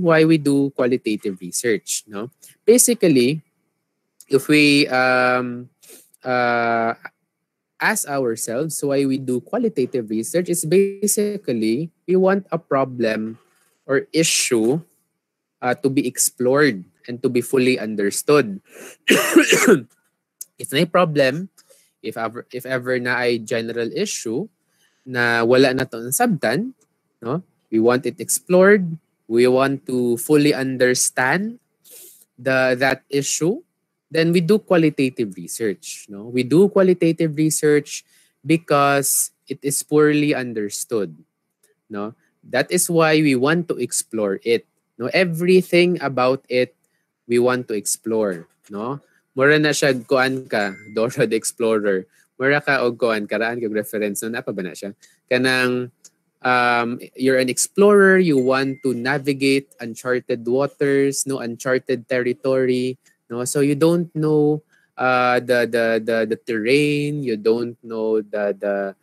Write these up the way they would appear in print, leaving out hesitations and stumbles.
why we do qualitative research, no? Basically, if we ask ourselves why we do qualitative research, is basically we want a problem or issue to be explored and to be fully understood. If may problem, if ever na ay general issue na wala na to sabdan, no? We want it explored. We want to fully understand that issue. Then we do qualitative research. No, we do qualitative research because it is poorly understood. No, that is why we want to explore it. No, everything about it we want to explore. No, mura na siya kuan ka, Dora the Explorer. Mura ka og kuan karaan kag reference no apa ba na siya? Kanang you're an explorer, you want to navigate uncharted waters, no uncharted territory, no, so you don't know the terrain, you don't know the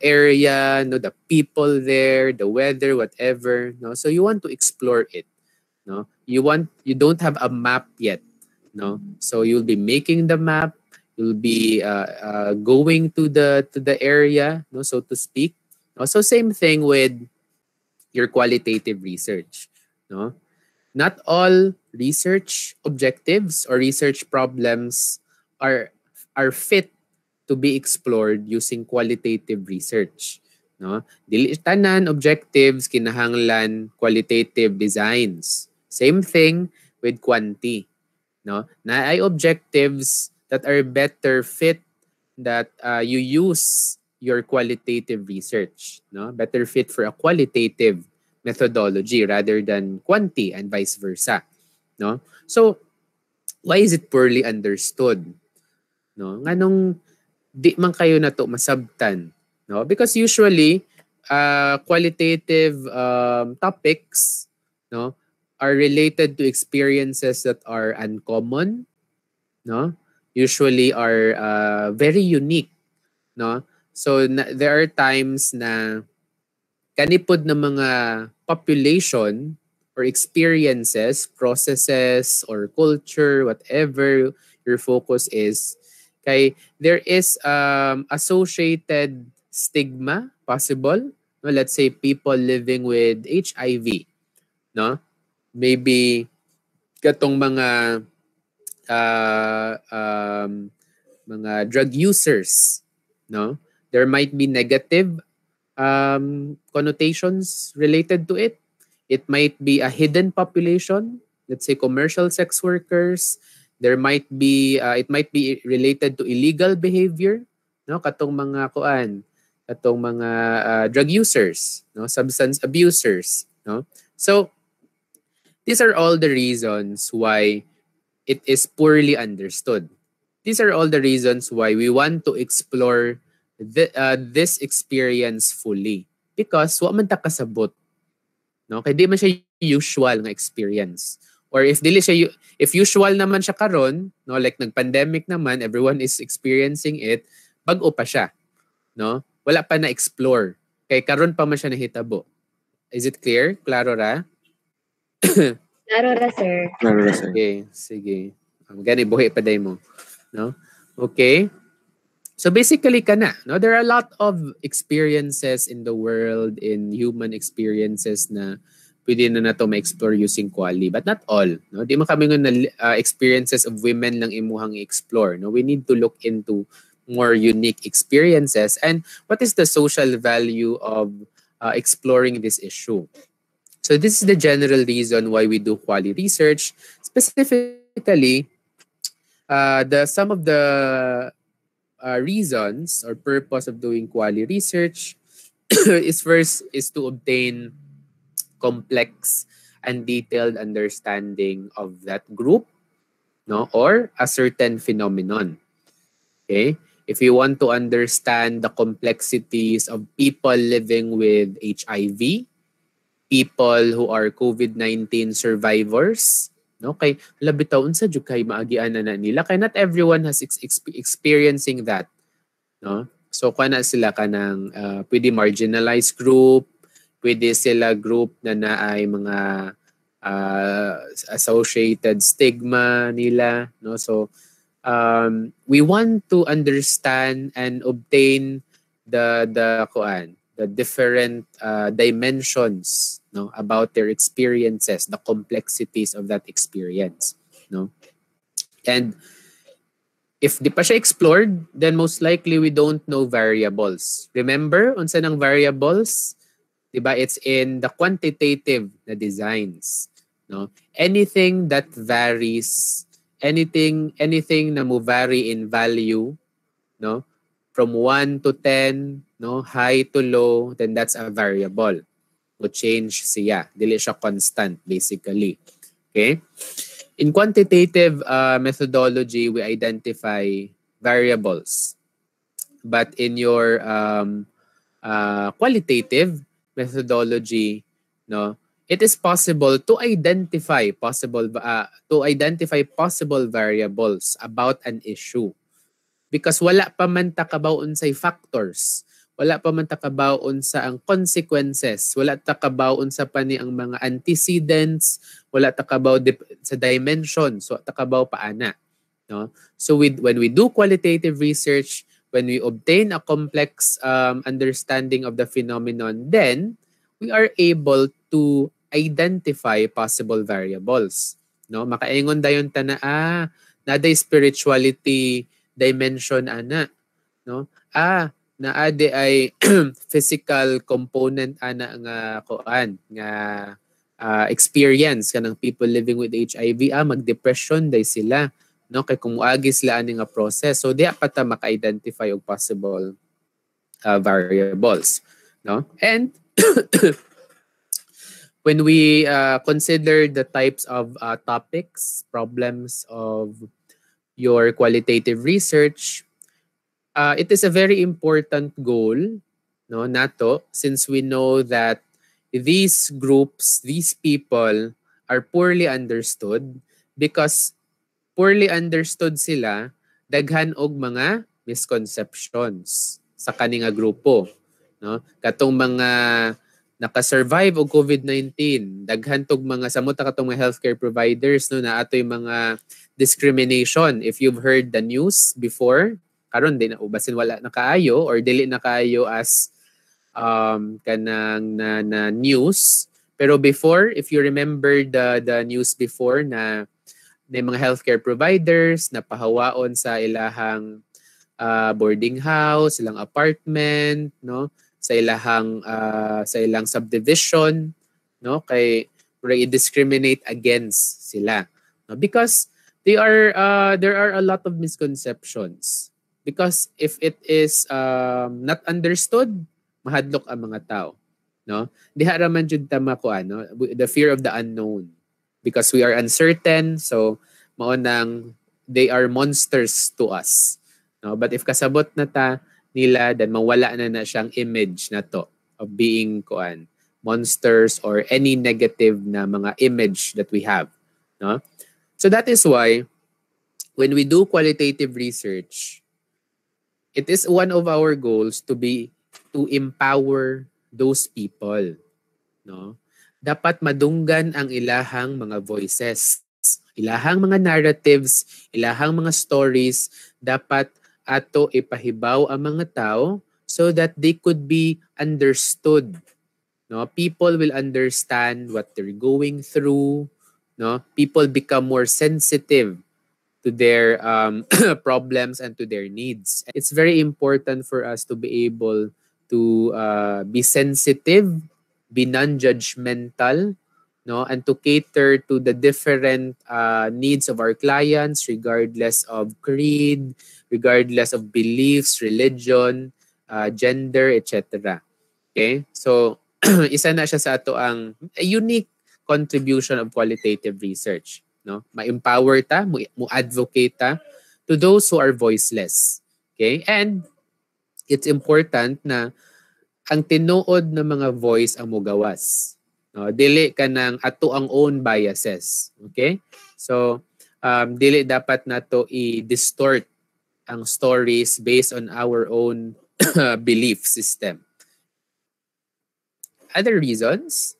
area, no, the people there, the weather, whatever, no, so you want to explore it, no, you don't have a map yet, no, so you'll be making the map, you'll be going to the area, no, so to speak. Also, same thing with your qualitative research. No? Not all research objectives or research problems are fit to be explored using qualitative research. No? Dili tanan objectives kinahanglan qualitative designs. Same thing with quanti. No? Na ay objectives that are better fit that you use your qualitative research, no? Better fit for a qualitative methodology rather than quanti and vice versa, no? So why is it poorly understood, no? Nganong di man kayo na to masabtan, no? Because usually qualitative topics, no, are related to experiences that are uncommon, no? Usually are very unique, no? So there are times na kanipod ng mga population or experiences, processes or culture, whatever your focus is, kay there is associated stigma possible. No, let's say people living with HIV, no? Maybe katong mga drug users, no? There might be negative connotations related to it. It might be a hidden population, let's say commercial sex workers. There might be, it might be related to illegal behavior, no? Katong mga katong mga drug users, no? Substance abusers, no? So these are all the reasons why it is poorly understood. These are all the reasons why we want to explore this experience fully, because wa man ta kasabot, no, kay di man siya usual nga experience, or if usual naman siya karon, no, like nag-pandemic naman, everyone is experiencing it, bag-o pa siya, no, wala pa na explore, kay karon pa man siya nahitabo. Is it clear? Klaro ra? Klaro ra, sir. Sige. Gani buhi pa day mo, no? Okay. So basically no, there are a lot of experiences in the world, in human experiences na pwede na nato ma-explore using quali, but not all, no? Di man kami nga experiences of women lang imuhang explore, no? We need to look into more unique experiences and what is the social value of exploring this issue. So this is the general reason why we do quali research. Specifically, some of the reasons or purpose of doing quali research is to obtain complex and detailed understanding of that group, no, or a certain phenomenon. Okay, if you want to understand the complexities of people living with HIV, people who are COVID-19 survivors, no, kay labitaw unsa jud kay maagian na nila, kay not everyone has experiencing that, no. So kana sila kanang pwede marginalized group, pwede sila group na naay mga associated stigma nila, no? So we want to understand and obtain the different dimensions, no, about their experiences, the complexities of that experience, no? And if di pa siya explored, then most likely we don't know variables. Remember, unsa ng variables? Diba? It's in the quantitative na designs, no? Anything that varies, anything na mo vary in value, no? From 1 to 10, no, high to low, then that's a variable. Mo change siya. Dili siya constant basically. Okay? In quantitative methodology, we identify variables. But in your qualitative methodology, no, it is possible to identify possible variables about an issue. Because wala pa man takabaon sa factors. Wala pa man takabaon sa ang consequences. Wala takabaon sa pani ang mga antecedents. Wala takabaw sa dimensions. So takabaw paana. No? So when we do qualitative research, when we obtain a complex understanding of the phenomenon, then we are able to identify possible variables. No? Makaingon dayon ta na naday spirituality dimension ana, no? Naade ay physical component ana nga kuan nga experience kanang people living with HIV, mag-depression day sila, no? Kay kung muagi sila ani nga process, so diya pa ta maka-identify og possible variables, no? And when we consider the types of topics, problems of your qualitative research, it is a very important goal, no, nato, since we know that these groups, these people are poorly understood, because poorly understood sila, daghan og mga misconceptions sa kaninga grupo, no? Katong mga naka-survive og COVID-19, daghan tog mga samuta katong mga healthcare providers, no, na atoy mga discrimination. If you've heard the news before, karon din na ubasin wala na kaayo or dili na kaayo as kanang na news. Pero before, if you remember the news before na mga healthcare providers na pahawaon sa ilahang boarding house, ilang apartment, no, sa ilang subdivision, no, kay i-discriminate against sila, no? Because there are a lot of misconceptions, because if it is not understood, mahadlok ang mga tao, no? Diha ra man jud ta no, the fear of the unknown, because we are uncertain, so mao nang they are monsters to us, no? But if kasabot na ta nila, then mawala na siyang image na to of being monsters or any negative na mga image that we have, no? So that is why when we do qualitative research, it is one of our goals to empower those people, no? Dapat madunggan ang ilahang mga voices, ilahang mga narratives, ilahang mga stories, dapat ato ipahibaw ang mga tao so that they could be understood, no? People will understand what they're going through, no? People become more sensitive to their problems and to their needs. It's very important for us to be able to be sensitive, be non-judgmental, no, and to cater to the different needs of our clients, regardless of creed, regardless of beliefs, religion, gender, etc. Okay? So, isa na siya sa ato ang unique contribution of qualitative research, no? Ma-empower ta, mo-advocate ta to those who are voiceless. Okay? And it's important na ang tinuod ng mga voice ang mugawas. No, dili ka ng ato ang own biases. Okay? So, dili dapat nato i-distort ang stories based on our own belief system. other reasons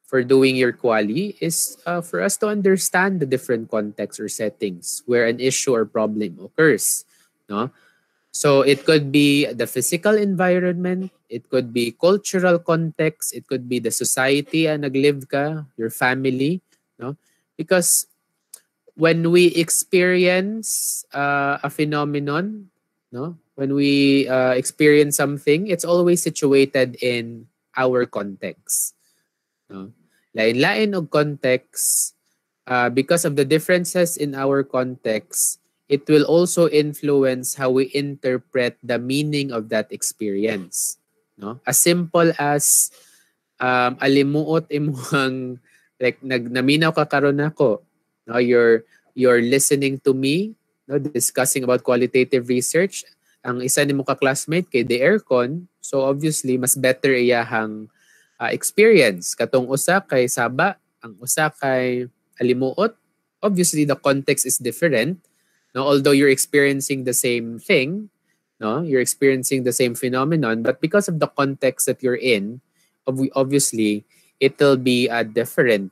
for doing your quali is for us to understand the different contexts or settings where an issue or problem occurs. No? So it could be the physical environment, it could be cultural context, it could be the society na naglive ka, your family, no? Because when we experience a phenomenon, no? When we experience something, it's always situated in our context. No? Lain-lain og context, because of the differences in our context, it will also influence how we interpret the meaning of that experience. No? As simple as alimuot imuhang like naminaw ka karon nako. No, you're listening to me, no, discussing about qualitative research. Ang isa nimo ka classmate kay the aircon, so obviously mas better iyahang experience. Katong usa kay saba, ang usa kay alimuot. Obviously the context is different. No, although you're experiencing the same thing, no, you're experiencing the same phenomenon, but because of the context that you're in, obviously it will be a different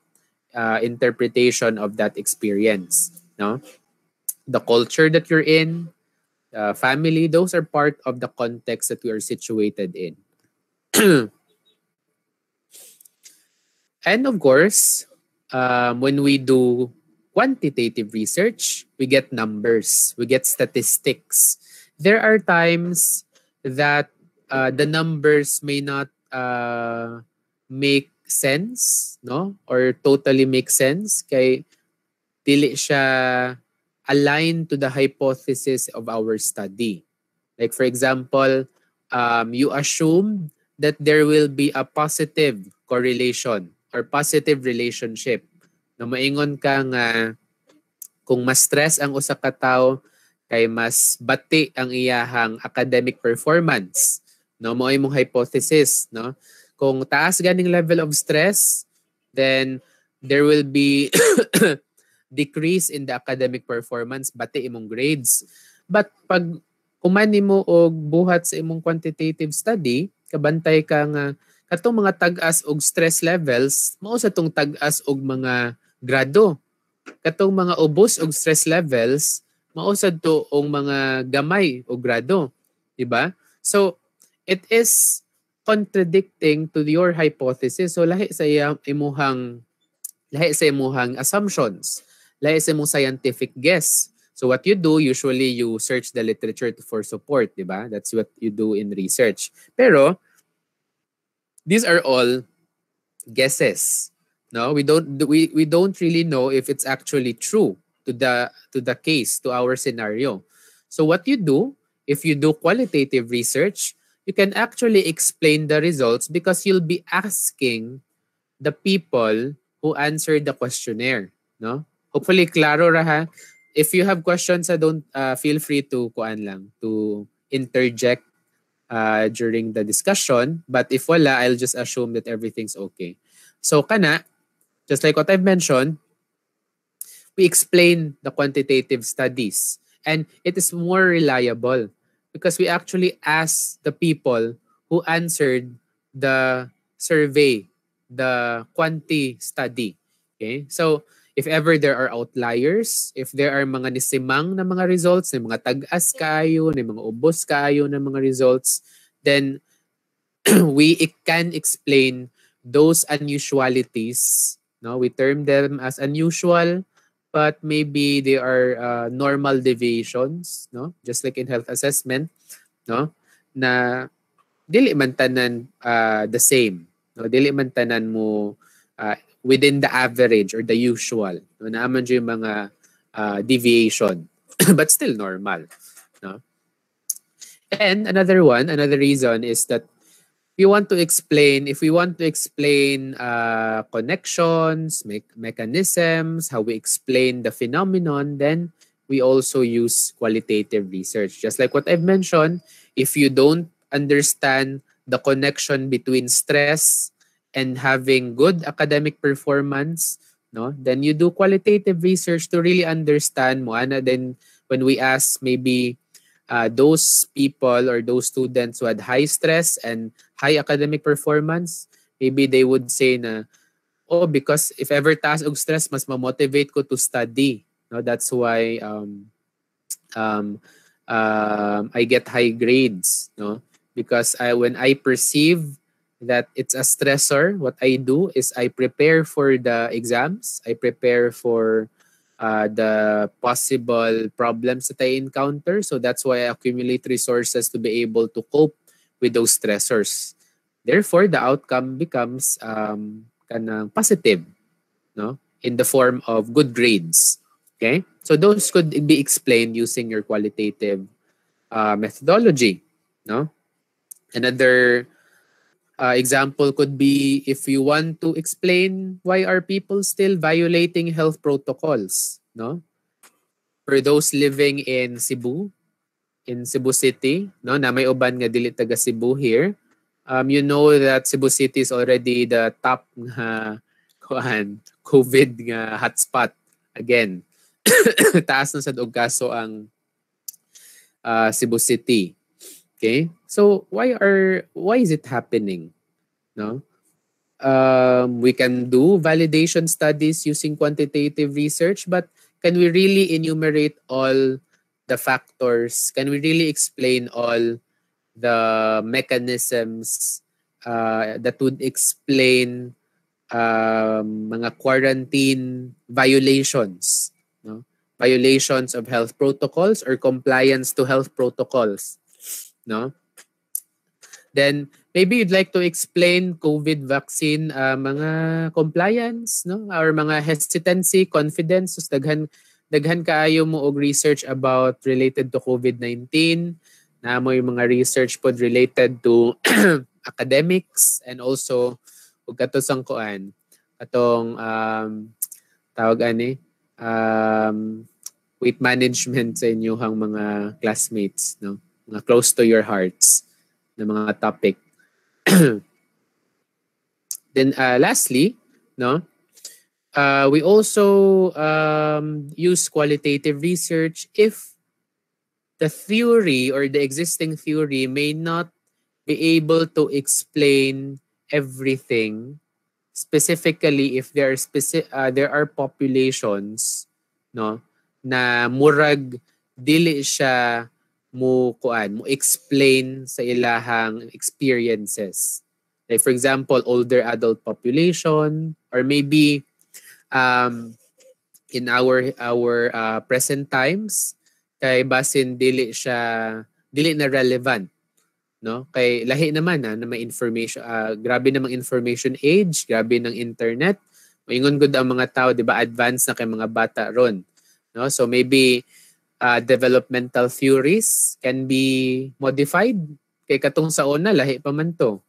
interpretation of that experience. No, the culture that you're in, family, those are part of the context that we are situated in. And of course, when we do quantitative research, we get numbers, we get statistics. There are times that the numbers may not make sense, no? Or totally make sense kay dili siya aligned to the hypothesis of our study. Like for example, you assume that there will be a positive correlation or positive relationship na maingon ka nga kung mas stress ang usa ka tawo kay mas bati ang iyahang academic performance, no, mo imong hypothesis, no? Kung taas ganing level of stress, then there will be decrease in the academic performance, bati imong grades. But pag kuman nimo og buhat sa imong quantitative study, kabantay ka nga katong mga tag-as og stress levels mao sa tong tag-as og mga grado. Katong mga ubos og stress levels mao sad to og mga gamay og grado, di ba? So it is contradicting to your hypothesis. So lahi sa imuhang assumptions, lahi sa imong scientific guess. So what you do, usually you search the literature for support, di ba? That's what you do in research. Pero these are all guesses. No, we don't really know if it's actually true to the case, to our scenario. So what you do, if you do qualitative research, you can actually explain the results because you'll be asking the people who answered the questionnaire, no? Hopefully klaro ra ha. If you have questions, don't feel free to interject during the discussion, but if wala, I'll just assume that everything's okay. So kana, just like what I've mentioned, we explain the quantitative studies and it is more reliable because we actually ask the people who answered the survey, the quanti study. Okay? So, if ever there are outliers, if there are mga nisimang na mga results, na mga tag-as kaayo, na mga ubos kaayo na mga results, then we can explain those unusualities. No, we term them as unusual, but maybe they are normal deviations, no? Just like in health assessment, no? Na dili man tanan the same, no? Dili man tanan mo within the average or the usual. No, naaman yung mga deviation, but still normal, no? And another reason is that if we want to explain connections, mechanisms, how we explain the phenomenon, then we also use qualitative research. Just like what I've mentioned, if you don't understand the connection between stress and having good academic performance, no, then you do qualitative research to really understand mo. Then when we ask maybe those people or those students who had high stress and high academic performance, maybe they would say na, oh, because if ever taas og stress, mas ma-motivate ko to study. No, that's why I get high grades. No, because when I perceive that it's a stressor, what I do is I prepare for the exams. I prepare for the possible problems that I encounter. So that's why I accumulate resources to be able to cope with those stressors. Therefore, the outcome becomes kanang positive, no, in the form of good grades. Okay, so those could be explained using your qualitative methodology. No, another example could be if you want to explain why are people still violating health protocols. No, for those living in Cebu City, no, na may uban nga dili taga Cebu here. You know that Cebu City is already the top COVID nga hotspot again. Taas na sa og kaso ang Cebu City. Okay? So why is it happening? No? We can do validation studies using quantitative research, but can we really enumerate all the factors? Can we really explain all the mechanisms that would explain mga quarantine violations, no? Violations of health protocols or compliance to health protocols, no? Then maybe you'd like to explain COVID vaccine mga compliance, no, or mga hesitancy, confidence. So daghan kaayo mo og research about related to COVID-19. Na mo yung mga research pod related to academics and also ug katong kuan atong tawag ani weight management sa inyong mga classmates, no, mga close to your hearts na mga topic. Then lastly, no, we also use qualitative research if the theory or the existing theory may not be able to explain everything. Specifically, if there are populations, no, na murag dili siya mo explain sa ilahang experiences. Like for example, older adult population, or maybe in our present times, kay basin dili na relevant, no, kay lahi naman na may information, grabe namang information age, grabe ng internet, moingon gud ang mga tao, di ba, advanced na kay mga bata ron, no, so maybe developmental theories can be modified kay katong sa una lahi pa man to,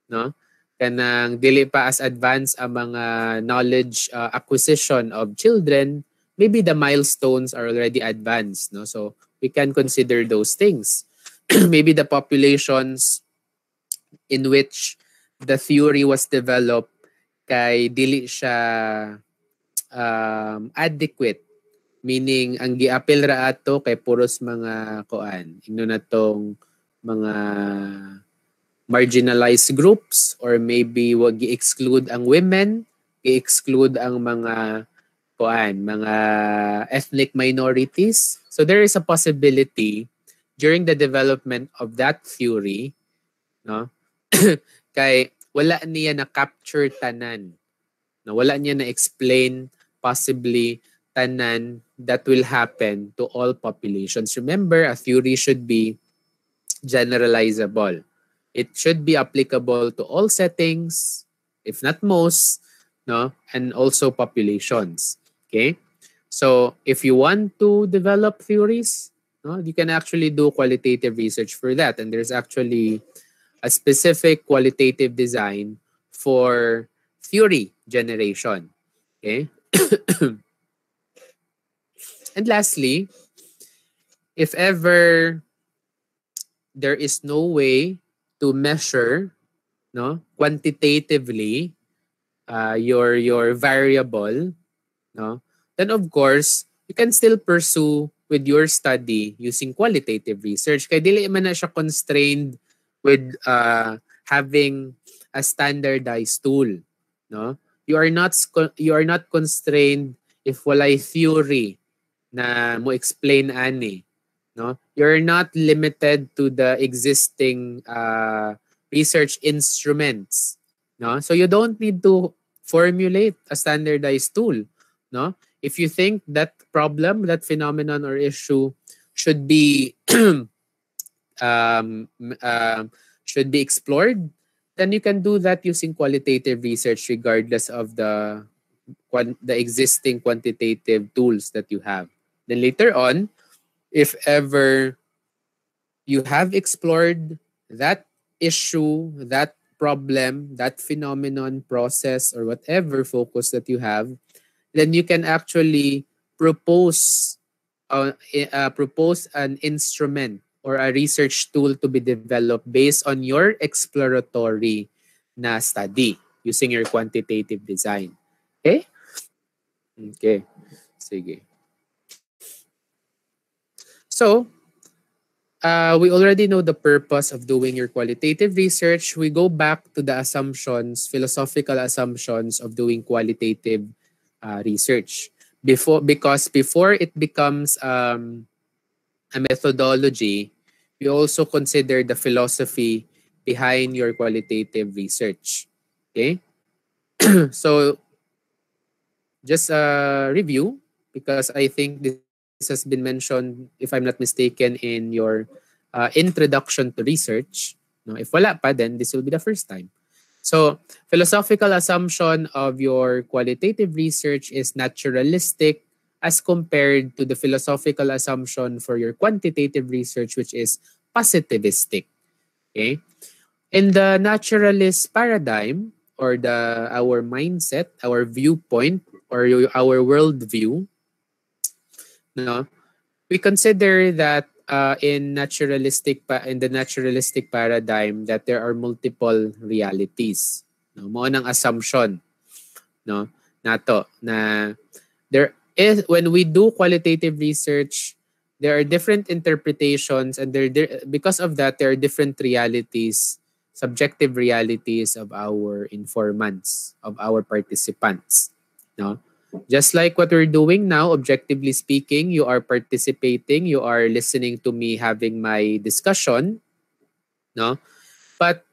no, kanang dili pa as advanced ang mga knowledge acquisition of children. Maybe the milestones are already advanced, no, so we can consider those things. Maybe the populations in which the theory was developed kay dili siya adequate, meaning ang giapil ra ato kay puros mga ingno natong mga marginalized groups, or maybe wag gi-exclude ang women, gi-exclude ang mga ethnic minorities. So there is a possibility during the development of that theory, no, kay wala niya na capture tanan, no, wala niya na explain possibly tanan that will happen to all populations. Remember, a theory should be generalizable. It should be applicable to all settings, if not most, no, and also populations. Okay? So if you want to develop theories, no, you can actually do qualitative research for that. And there's actually a specific qualitative design for theory generation. Okay? And lastly, if ever there is no way to measure, no, quantitatively your variable, no, then of course you can still pursue with your study using qualitative research. Kaya dili man na siya constrained with having a standardized tool, no? You are not constrained if walay theory na mo explain ani, no? You're not limited to the existing research instruments, no? So you don't need to formulate a standardized tool, no? If you think that problem, that phenomenon or issue should be um, should be explored, then you can do that using qualitative research regardless of the existing quantitative tools that you have. Then later on, if ever you have explored that issue, that problem, that phenomenon, process, or whatever focus that you have, then you can actually propose propose an instrument or a research tool to be developed based on your exploratory na study using your quantitative design. Okay? Okay. Sige. So, we already know the purpose of doing your qualitative research. We go back to the assumptions, philosophical assumptions of doing qualitative research. Because before it becomes a methodology, we also consider the philosophy behind your qualitative research. Okay? So, just a review, because I think this has been mentioned, if I'm not mistaken, in your introduction to research. No, if wala pa, then this will be the first time. So, philosophical assumption of your qualitative research is naturalistic as compared to the philosophical assumption for your quantitative research, which is positivistic. Okay? In the naturalist paradigm, or our mindset, our viewpoint, or our worldview, no, we consider that in the naturalistic paradigm, that there are multiple realities. No, mo nang assumption, no, nato na there is, when we do qualitative research, there are different interpretations, and because of that, there are different realities, subjective realities of our informants, of our participants, no? Just like what we're doing now, objectively speaking, you are participating, you are listening to me having my discussion, no? But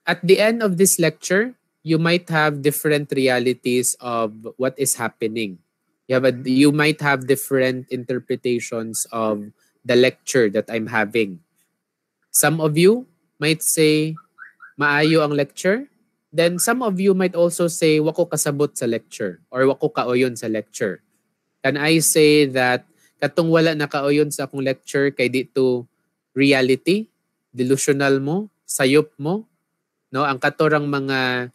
at the end of this lecture, you might have different realities of what is happening. You might have different interpretations of the lecture that I'm having. Some of you might say, maayo ang lecture. Then some of you might also say, wako kasabot sa lecture, or wako kaoyon sa lecture. Can I say that katong wala na kaoyon sa akong lecture kay dito reality, delusional mo, sayop mo, no? Ang katorang mga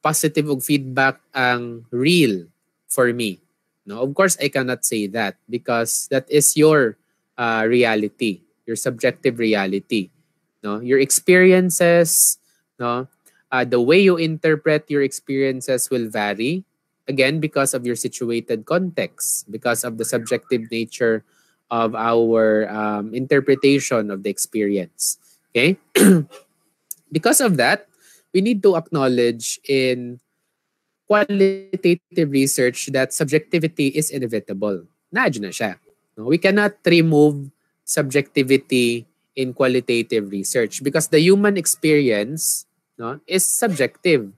positive og feedback ang real for me. No, of course I cannot say that, because that is your reality, your subjective reality. No, your experiences, no, the way you interpret your experiences will vary, again, because of your situated context, because of the subjective nature of our interpretation of the experience. Okay? Because of that, we need to acknowledge in qualitative research that subjectivity is inevitable. Nadyo na siya. No? We cannot remove subjectivity in qualitative research, because the human experience, no, is subjective,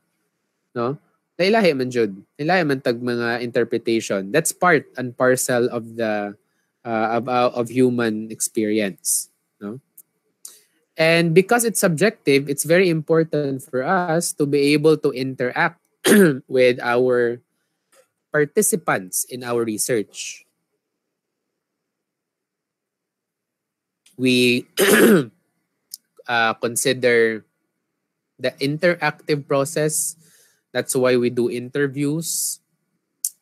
no? Nailahi man jud. Nailahi man tag mga interpretation. That's part and parcel of the of human experience, no? And because it's subjective, it's very important for us to be able to interact with our participants in our research. We consider the interactive process. That's why we do interviews.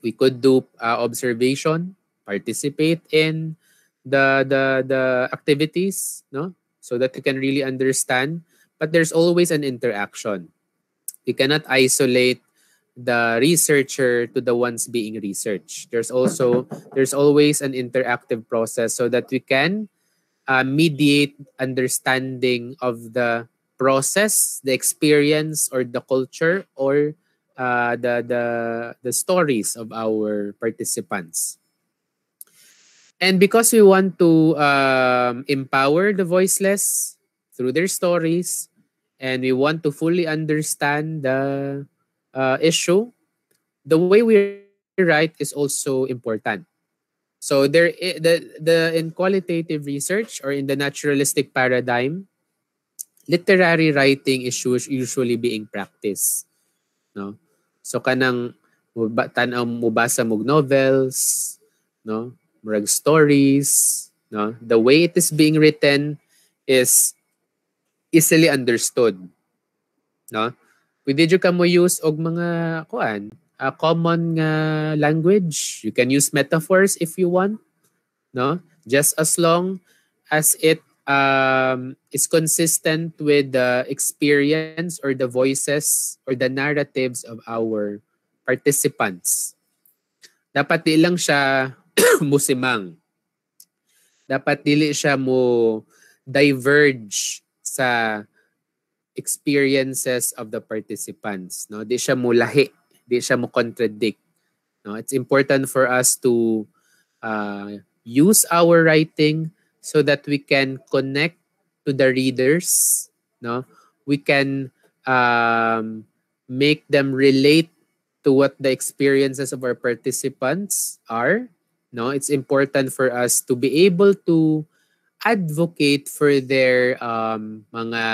We could do observation, participate in the activities, no? So that you can really understand. But there's always an interaction. We cannot isolate the researcher to the ones being researched. There's always an interactive process so that we can mediate understanding of the process, the experience, or the culture, or the stories of our participants. And because we want to empower the voiceless through their stories, and we want to fully understand the issue, the way we write is also important. So in qualitative research or in the naturalistic paradigm, literary writing is usually being practiced, no? So kanang tan-aw mubasa mog novels, no? Murag stories, no? The way it is being written is easily understood, no? Pwede jud ka mo use og mga common language. You can use metaphors if you want, no? Just as long as it is consistent with the experience or the voices or the narratives of our participants. Dapat di lang siya musimang. Dapat dili siya mo diverge sa experiences of the participants, no? Di siya mo lahi, di siya mo contradict, no? It's important for us to use our writing so that we can connect to the readers, no? We can make them relate to what the experiences of our participants are, no? It's important for us to be able to advocate for their mga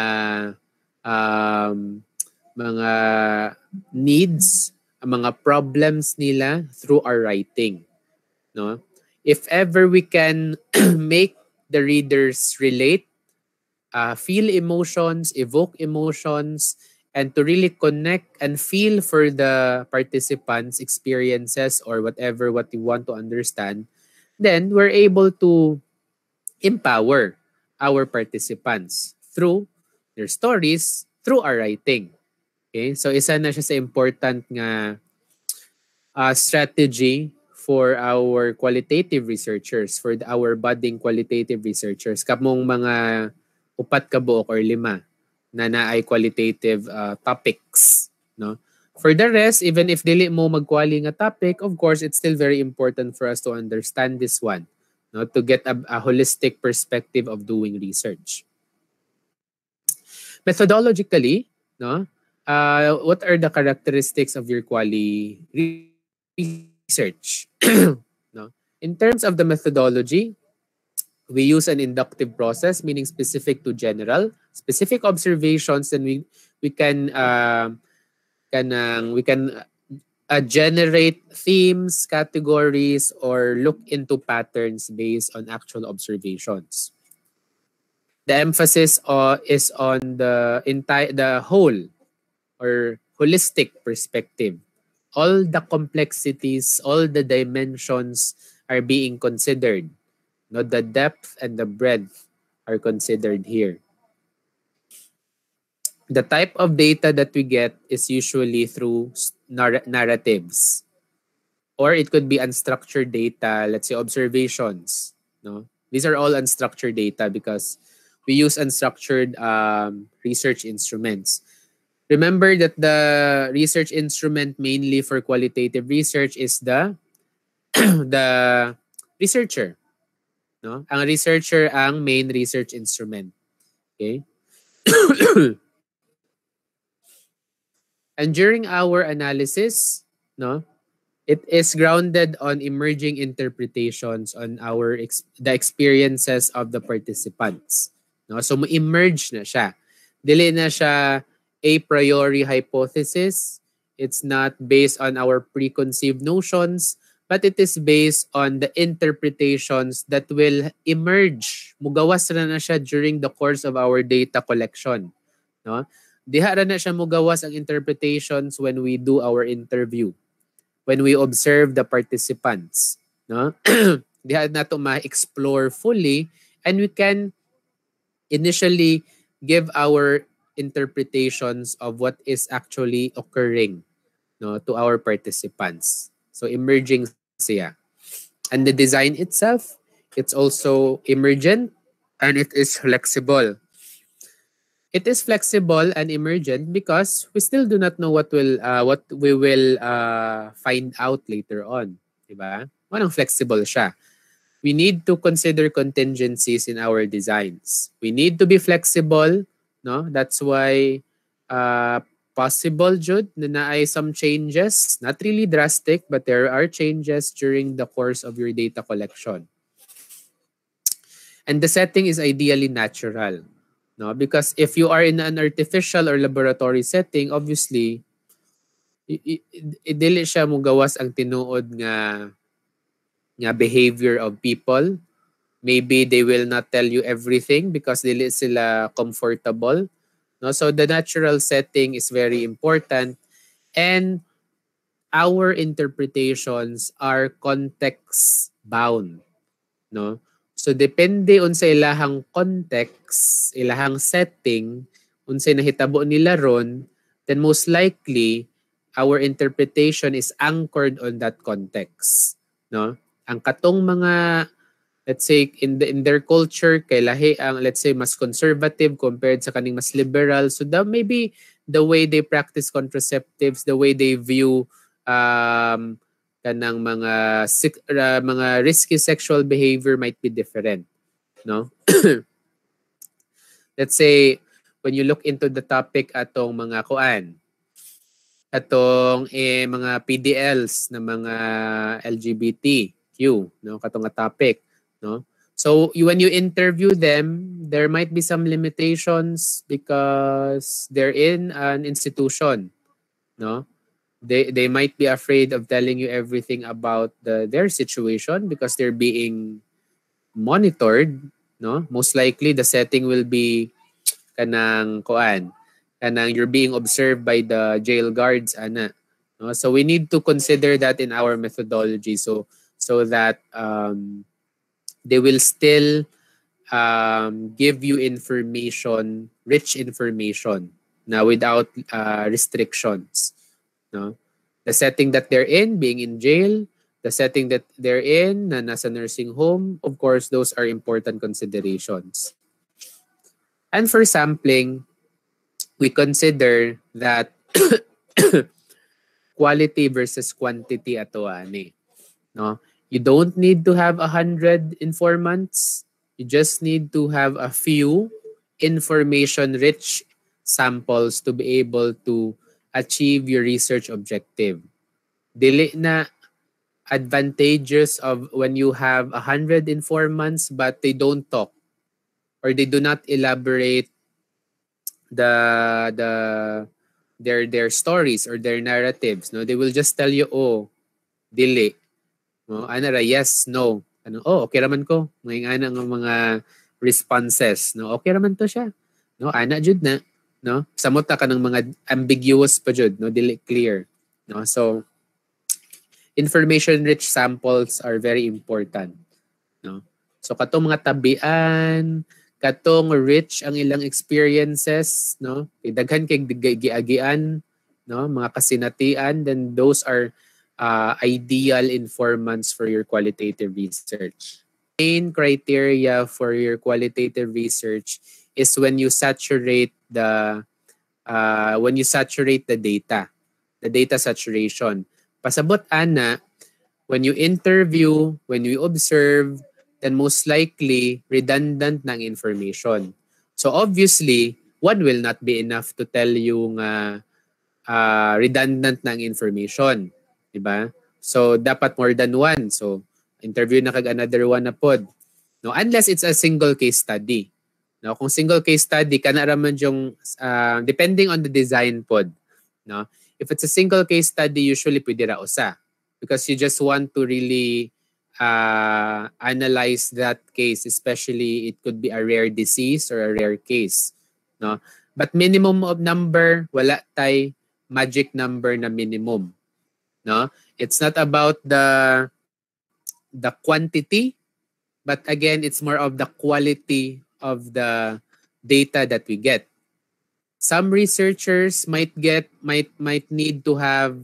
needs, mga problems nila through our writing, no? If ever we can make the readers relate, feel emotions, evoke emotions, and to really connect and feel for the participants' experiences or whatever what you want to understand, then we're able to empower our participants through their stories, through our writing. Okay? So isa na siya sa important nga strategy for our qualitative researchers, for our budding qualitative researchers. Kamong mga 4 ka buok or 5 na naay qualitative topics, no? For the rest, even if dili mo magkwali nga topic, of course, it's still very important for us to understand this one, no? To get a holistic perspective of doing research. Methodologically, no? What are the characteristics of your quali research? No? In terms of the methodology, we use an inductive process, meaning specific to general, specific observations, and we can generate themes, categories, or look into patterns based on actual observations. The emphasis is on the whole or holistic perspective. All the complexities, all the dimensions are being considered. No, the depth and the breadth are considered here. The type of data that we get is usually through narratives. Or it could be unstructured data, let's say observations. No? These are all unstructured data because we use unstructured research instruments. Remember that the research instrument mainly for qualitative research is the the researcher. No? Ang researcher ang main research instrument. Okay? And during our analysis, no, it is grounded on emerging interpretations on the experiences of the participants. No? So mo-emerge na siya. Dili na siya a priori hypothesis. It's not based on our preconceived notions, but it is based on the interpretations that will emerge. Mugawas na siya during the course of our data collection. No? Diha na siya mugawas ang interpretations when we do our interview, when we observe the participants. No? Diha na to ma-explore fully, and we can initially give our interpretations of what is actually occurring no, to our participants. So emerging siya. And the design itself, it's also emergent and it is flexible. It is flexible and emergent because we still do not know what we will find out later on, 'di ba? Anong flexible siya. We need to consider contingencies in our designs. We need to be flexible, no? That's why possible jud na naay some changes, not really drastic, but there are changes during the course of your data collection. And the setting is ideally natural. No, because if you are in an artificial or laboratory setting, obviously dili siya mo gawas ang tinuod nga behavior of people. Maybe they will not tell you everything because dili sila comfortable. No, so the natural setting is very important, and our interpretations are context bound, no? So depende unsa ilahang context, ilahang setting, unsay nahitabo nila ron, then most likely our interpretation is anchored on that context, no? Ang katong mga, let's say in their culture kay lahi ang, let's say, mas conservative compared sa kaning mas liberal, so maybe the way they practice contraceptives, the way they view kanang mga risky sexual behavior might be different, no? Let's say when you look into the topic atong mga mga PDLs na mga LGBTQ, no, katong nga topic, no? So when you interview them, there might be some limitations because they're in an institution, no? They might be afraid of telling you everything about their situation because they're being monitored, no? Most likely the setting will be kanang you're being observed by the jail guards, ana, no? So we need to consider that in our methodology, so that they will still give you information, rich information, na without restrictions, no? The setting that they're in, being in jail, the setting that they're in, na nasa nursing home, of course, those are important considerations. And for sampling, we consider that quality versus quantity ato ani, no? You don't need to have 100 informants. You just need to have a few information-rich samples to be able to achieve your research objective. Dili na advantageous of when you have 100 informants but they don't talk or they do not elaborate their stories or their narratives, no? They will just tell you, oh, dili, no? Ana ra, yes, no, ano, oh, okay raman ko, ngayon ana nga mga responses, no? Okay raman to siya, no? Ana jud na, no? Samot ka ng mga ambiguous pa jud, no? Dili clear, no? So information rich samples are very important, no? So katong mga tabian, katong rich ang ilang experiences, no? Daghan kay giagian, no? Mga kasinatian, then those are ideal informants for your qualitative research. Main criteria for your qualitative research is when you saturate the data saturation. Pasabot ana, when you interview, when you observe, then most likely redundant ng information. So obviously, one will not be enough to tell you nga redundant ng information, diba? So dapat more than one. So interview na kag another one na pod, no? Unless it's a single case study. No, kung single case study kana raman yung depending on the design pod, no? If it's a single case study, usually pwede ra usa because you just want to really analyze that case, especially it could be a rare disease or a rare case, no? But minimum of number, wala tay magic number na minimum, no? It's not about the quantity, but again, it's more of the quality of the data that we get. Some researchers might need to have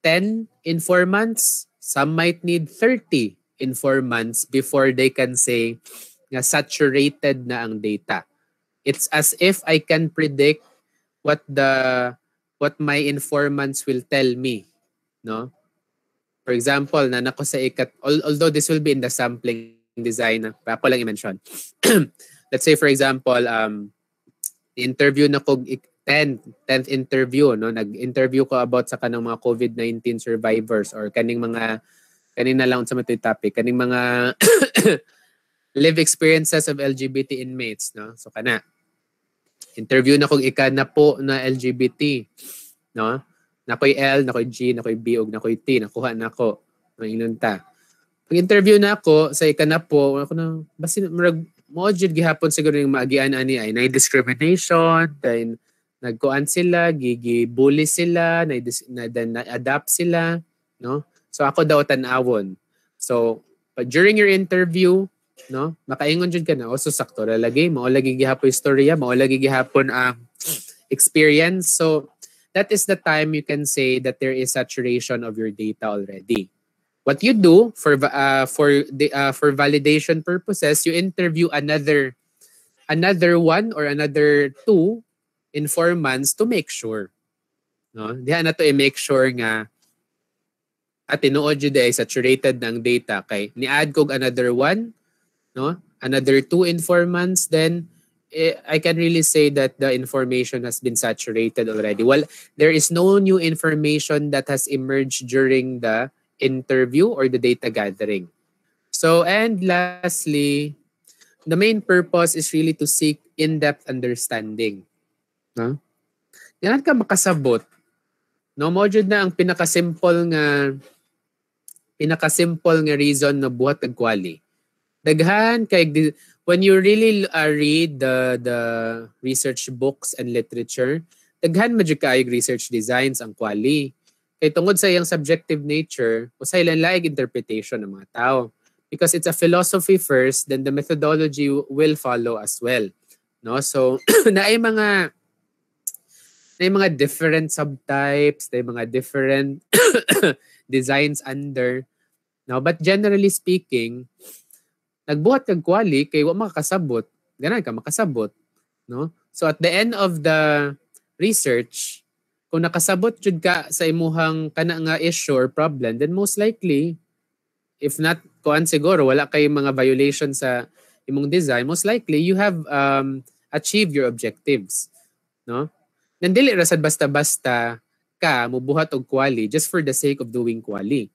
10 informants, some might need 30 informants before they can say na saturated na ang data. It's as if I can predict what my informants will tell me, no? For example, na nako sa although this will be in the sampling design, ako lang i-mention. Let's say for example, interview na ko 10th interview, no? Nag-interview ko about sa kanang mga COVID-19 survivors or kanina lang sa matoy topic, kaning mga live experiences of LGBT inmates, no? So kana. Interview na kog na po na LGBT, no? Nakoy L, nakoy G, nakoy B, ug nakoy T, nakuha na ko. Mainunta. Pag-interview na ako sa na po, ako na basin mo jud gihapon siguro yung maagian ani ay na discrimination, then nagkuan sila, bully sila, na-adapt sila, no? So ako daw tan-awon. So during your interview, no, makaingon jud ka na, so sakto ra lagi, mao lagi gihapon istorya, mao lagi gihapon ang experience. So that is the time you can say that there is saturation of your data already. What you do for validation purposes, you interview another one or another two informants to make sure. No? Diha na to i-make sure nga at tinuod jud ay saturated ng data kay ni-add kog another one, no? Another two informants, then I can really say that the information has been saturated already. Well, there is no new information that has emerged during the interview or the data gathering. So, and lastly, the main purpose is really to seek in-depth understanding. No? Yan ka makasabot. No, mo jud na ang pinaka-simple nga reason na buhat kag quali. Daghan kay when you really read the research books and literature, daghan medyo kaayog research designs ang quali. Kay tungod sa iyang subjective nature, usay lang laig interpretation ng mga tao. Because it's a philosophy first, then the methodology will follow as well. No? So, na ay mga different subtypes, na mga different designs under. No? But generally speaking, nagbuhat kag quali kay wa makasabot, ganan ka makasabot, no? So at the end of the research, kung nakasabot jud ka sa imuhang kana nga issue or problem, then most likely if not kuan siguro wala kay mga violation sa imong design, most likely you have achieved your objectives, no? Nandili ra sad basta-basta ka mubuhat og quali just for the sake of doing quali,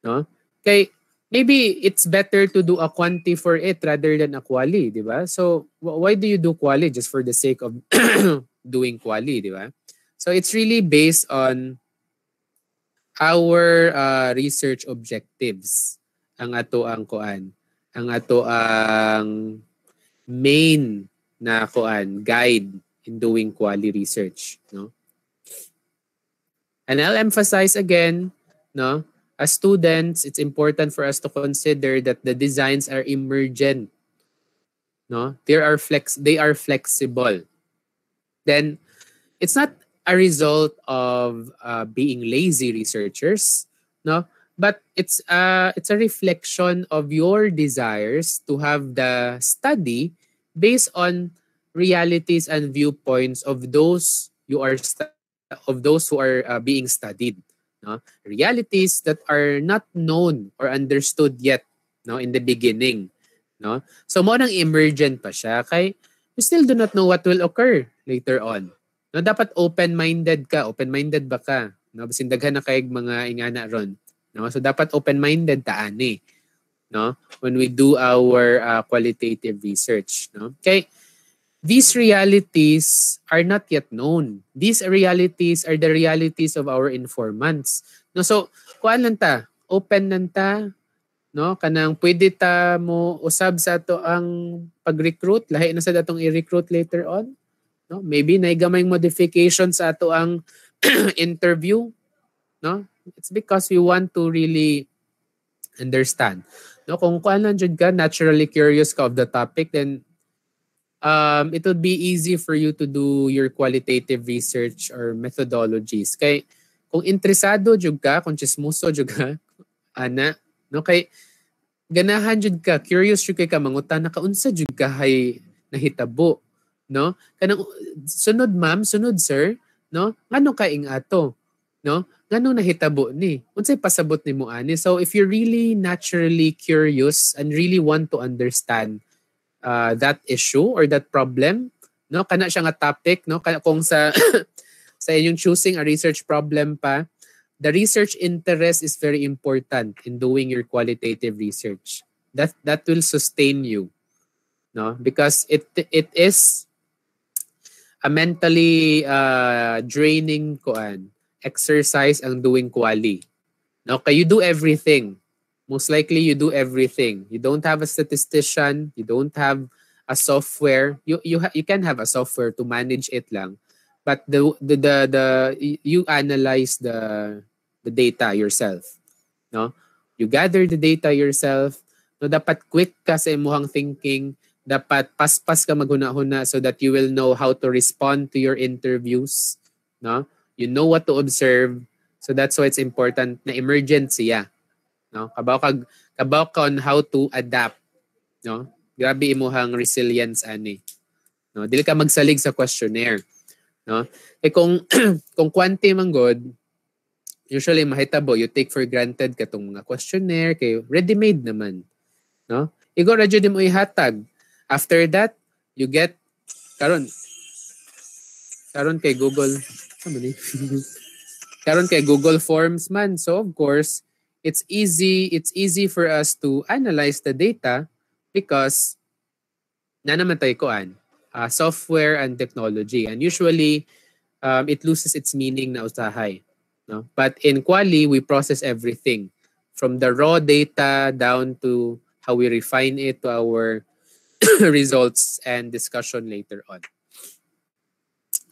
no? Kay maybe it's better to do a quanti for it rather than a quali, di ba? So, why do you do quali just for the sake of doing quali, di ba? So, it's really based on our research objectives. Ang ato ang kuan. Ang ato ang main na kuan, guide in doing quali research, no? And I'll emphasize again, no? As students, it's important for us to consider that the designs are emergent. No? They are flexible. Then it's not a result of being lazy researchers, no? But it's a reflection of your desires to have the study based on realities and viewpoints of those who are being studied. No? Realities that are not known or understood yet, no, in the beginning, no? So mo nang emergent pa siya kay you still do not know what will occur later on. No, dapat open-minded ba ka? No, basin daghan na kay mga ingana ron. No, so dapat open-minded ta ani, no? When we do our qualitative research, no? Kay these realities are not yet known. These realities are the realities of our informants. No, so kuan lang ta, open lang ta, no? Kanang pwede ta mo usab sa ato ang pag-recruit, lahi na sa datong i-recruit later on. No? Maybe na gamay modification sa ato ang interview, no? It's because we want to really understand. No, kung kuan lang jud ka, naturally curious ka of the topic, then it would be easy for you to do your qualitative research or methodologies. Kay kung interesado jud ka, kung chismoso jud ka, ana, no, kay ganahan jud ka, curious jud kay ka mangutan na kaunsa jud ka hay nahitabo, no? Kanang sunod ma'am, sunod sir, no? Ngano ka ing ato, no? Ngano nahitabo ni? Unsay pasabot nimo ani? So if you're really naturally curious and really want to understand that issue or that problem, no? Kana siya nga topic, no? Kung sa sa inyong choosing a research problem pa, the research interest is very important in doing your qualitative research. That will sustain you, no? Because it is a mentally draining exercise ang doing quali. No, kaya you do everything. Most likely you do everything. You don't have a statistician, you don't have a software. You can have a software to manage it lang. But you analyze the data yourself, no? You gather the data yourself. No, dapat quick ka sa imong thinking, dapat paspas ka maghuna-huna so that you will know how to respond to your interviews, no? You know what to observe. So that's why it's important na emergency, no? Kabaw ka on how to adapt, no? Grabe imuhang resilience ani. No, dili ka magsalig sa questionnaire, no? Eh kung kung quante man god, usually mahitabo you take for granted katong mga questionnaire kay ready-made naman, no? Igo ra jud mo ihatag. After that, you get karon kay Google karon kay Google Forms man. So of course, it's easy for us to analyze the data because na naman tayo software and technology, and usually it loses its meaning na usahay, no? But in Quali, we process everything from the raw data down to how we refine it to our results and discussion later on.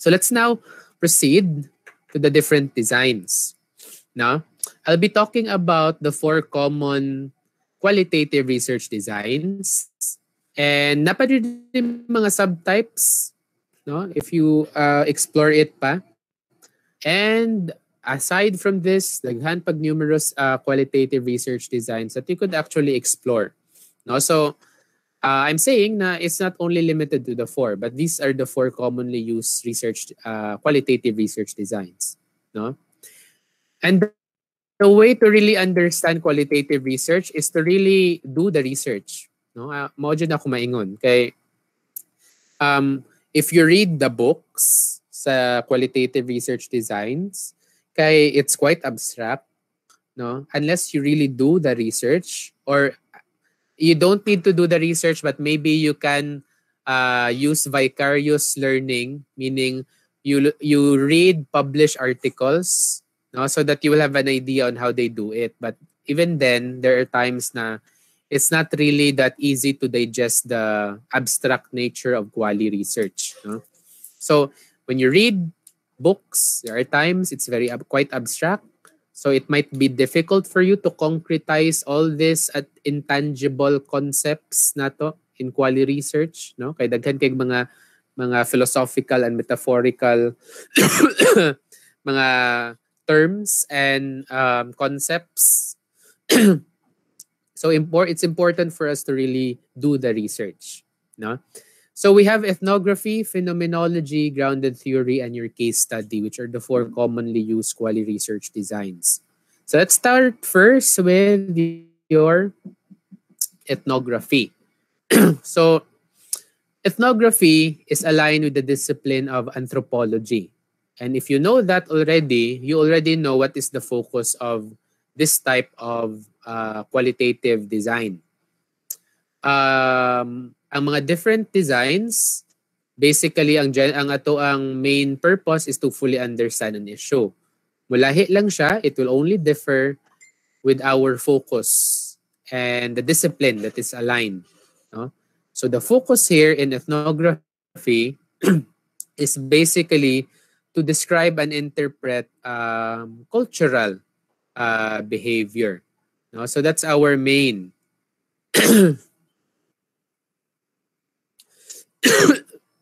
So let's now proceed to the different designs. Now, I'll be talking about the 4 common qualitative research designs. And napadid din mga subtypes, no? If you explore it pa. And aside from this, daghan pag numerous qualitative research designs that you could actually explore, no? So I'm saying na it's not only limited to the 4, but these are the 4 commonly used research qualitative research designs, no? And the way to really understand qualitative research is to really do the research, no? Mao jud ako maingon kay if you read the books sa qualitative research designs, kay it's quite abstract, no? Unless you really do the research, or you don't need to do the research, but maybe you can use vicarious learning, meaning you read published articles, no, so that you will have an idea on how they do it. But even then, there are times na it's not really that easy to digest the abstract nature of quali research, no? So when you read books, there are times it's quite abstract. So it might be difficult for you to concretize all this at intangible concepts nato in quali research, no? Kay daghan kay mga philosophical and metaphorical mga terms and concepts. So it's important for us to really do the research, no? So we have ethnography, phenomenology, grounded theory, and your case study, which are the 4 commonly used quali research designs. So let's start first with your ethnography. So ethnography is aligned with the discipline of anthropology. And if you know that already, you already know what is the focus of this type of qualitative design. Ang mga different designs, basically ang main purpose is to fully understand an issue. Mulahi lang siya, it will only differ with our focus and the discipline that is aligned, no? So the focus here in ethnography is basically to describe and interpret cultural behavior, no? So that's our main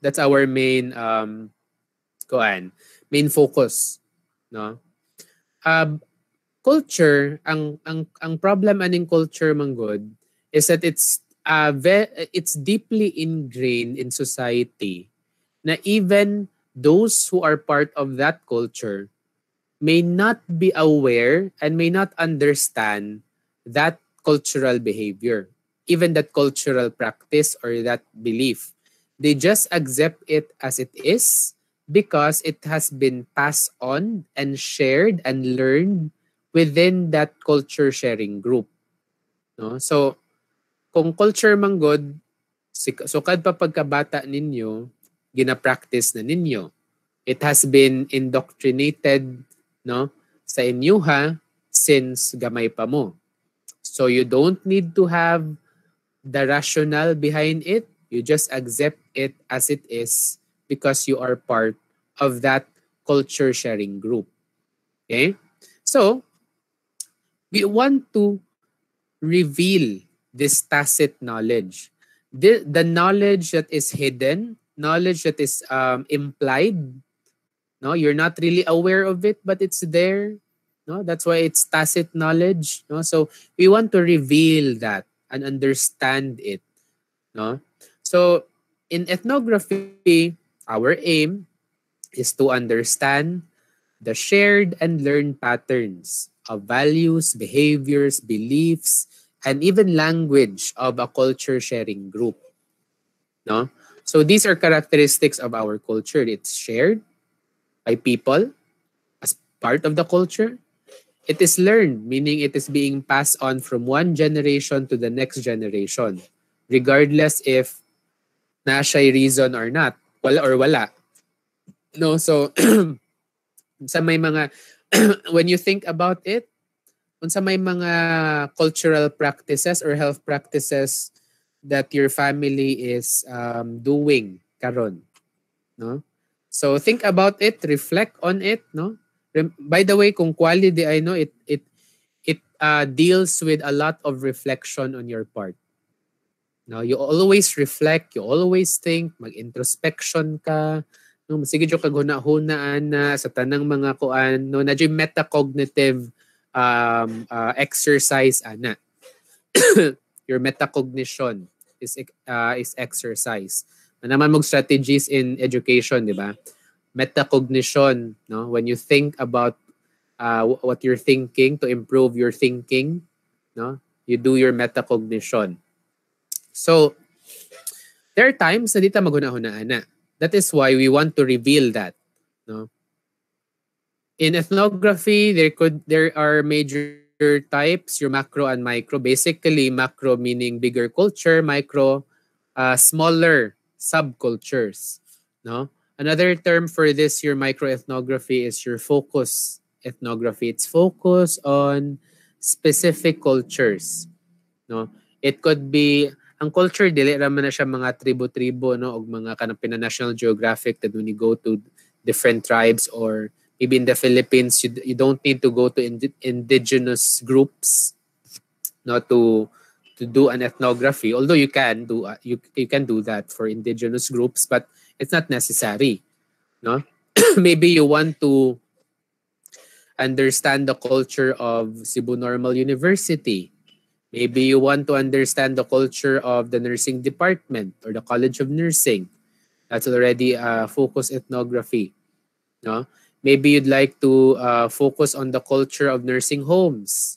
that's our main main focus, no? uh, culture, ang problem aning culture manggod is that it's deeply ingrained in society na even those who are part of that culture may not be aware and may not understand that cultural behavior, even that cultural practice or that belief. They just accept it as it is because it has been passed on and shared and learned within that culture sharing group. No? So, kung culture manggod, sukad pa pagkabata ninyo, gina-practice na ninyo. It has been indoctrinated, no, sa inyuha since gamay pa mo. So you don't need to have the rationale behind it. You just accept it as it is because you are part of that culture sharing group. Okay? So, we want to reveal this tacit knowledge. The knowledge that is hidden, knowledge that is implied. No, you're not really aware of it, but it's there. No, that's why it's tacit knowledge. No, so we want to reveal that and understand it. No, so in ethnography, our aim is to understand the shared and learned patterns of values, behaviors, beliefs, and even language of a culture sharing group. No, so these are characteristics of our culture. It's shared by people as part of the culture. It is learned, meaning it is being passed on from one generation to the next generation, regardless if na siya'y reason or not, wala or wala. No, so sa may mga when you think about it, sa may mga cultural practices or health practices that your family is doing karon, no? So think about it, reflect on it, no? By the way, kung quality I know it deals with a lot of reflection on your part. No, you always reflect, you always think, mag-introspection ka, no, sige jo kaghuna-hunaan na sa tanang mga kuan, no, na metacognitive exercise ana. Your metacognition is exercise. Naman mong strategies in education, di ba? Metacognition, no? When you think about what you're thinking to improve your thinking, no? You do your metacognition. So, there are times na dito maghuna-hunaan na. That is why we want to reveal that, no? In ethnography, there are major types, your macro and micro. Basically, macro meaning bigger culture, micro smaller subcultures, no? Another term for this, your microethnography, is your focus ethnography. It's focus on specific cultures, no? It could be ang culture dili ra man na siya mga tribo-tribo, no, og mga kanang National Geographic that when you go to different tribes, or maybe in the Philippines you don't need to go to indigenous groups, no, to do an ethnography, although you can do you can do that for indigenous groups, but it's not necessary, no. Maybe you want to understand the culture of Cebu Normal University. Maybe you want to understand the culture of the nursing department or the College of Nursing. That's already focus ethnography, no. Maybe you'd like to focus on the culture of nursing homes.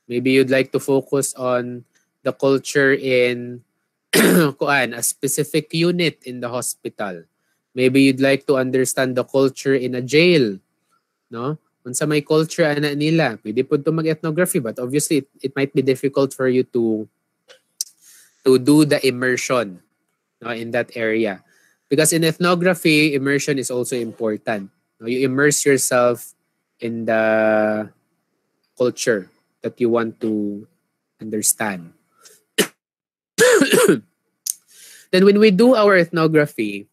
Maybe you'd like to focus on the culture in kuan, a specific unit in the hospital. Maybe you'd like to understand the culture in a jail, no? Unsa may culture ana nila, pwede po to mag-ethnography, but obviously it might be difficult for you to do the immersion, no, in that area. Because in ethnography, immersion is also important. No? You immerse yourself in the culture that you want to understand. Then when we do our ethnography,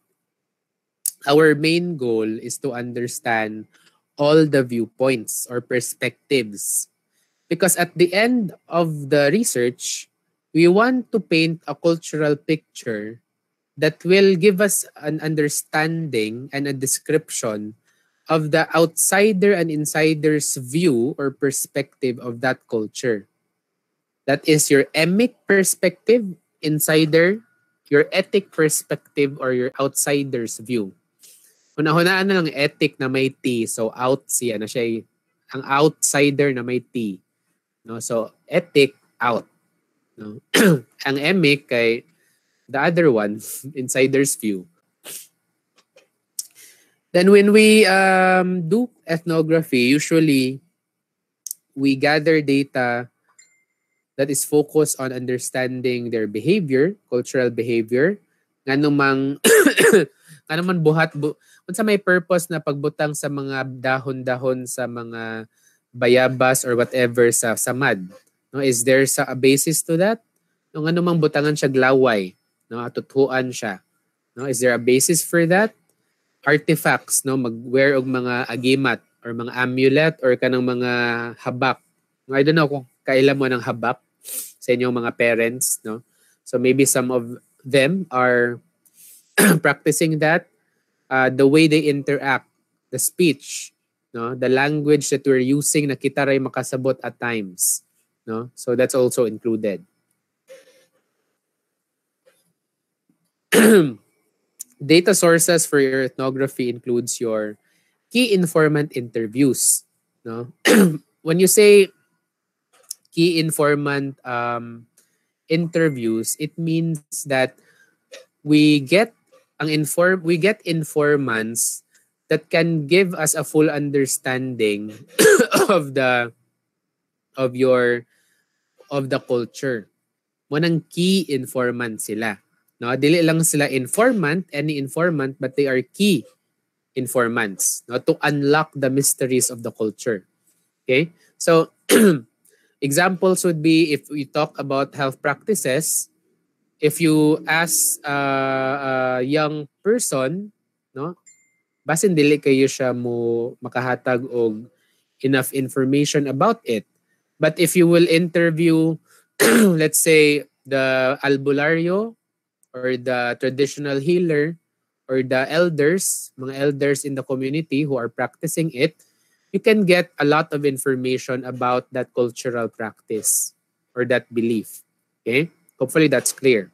our main goal is to understand all the viewpoints or perspectives. Because at the end of the research, we want to paint a cultural picture that will give us an understanding and a description of the outsider and insider's view or perspective of that culture. That is your emic perspective, insider, your ethic perspective, or your outsider's view. Una-hunaan na lang ethic na may T. So, out siya na siya ang outsider na may T. No? So, ethic, out. No? Ang emic kay the other one, insider's view. Then when we do ethnography, usually we gather data that is focused on understanding their behavior, cultural behavior. Nga naman unsa may purpose na pagbutang sa mga dahon-dahon sa mga bayabas or whatever sa mud. No, is there a basis to that? No, nga namang butangan siya glaway, no, atutuan siya. No, is there a basis for that? Artifacts, no, magwear og mga agimat or mga amulet or kanang mga habak. I don't know kung kailan mo ng habak sa inyong mga parents, no? So maybe some of them are practicing that. The way they interact, the speech, no, the language that we're using na kita ray makasabot at times, no? So that's also included. Data sources for your ethnography includes your key informant interviews, no? When you say key informant interviews, it means that we get informants that can give us a full understanding of the culture. Manang key informant sila. No, dili lang sila any informant, but they are key informants, no, to unlock the mysteries of the culture. Okay? So examples would be if we talk about health practices, if you ask a young person, no, basin dili kayo siya mo makahatag og enough information about it. But if you will interview let's say the albularyo or the traditional healer or the elders, mga elders in the community who are practicing it, you can get a lot of information about that cultural practice or that belief. Okay? Hopefully that's clear.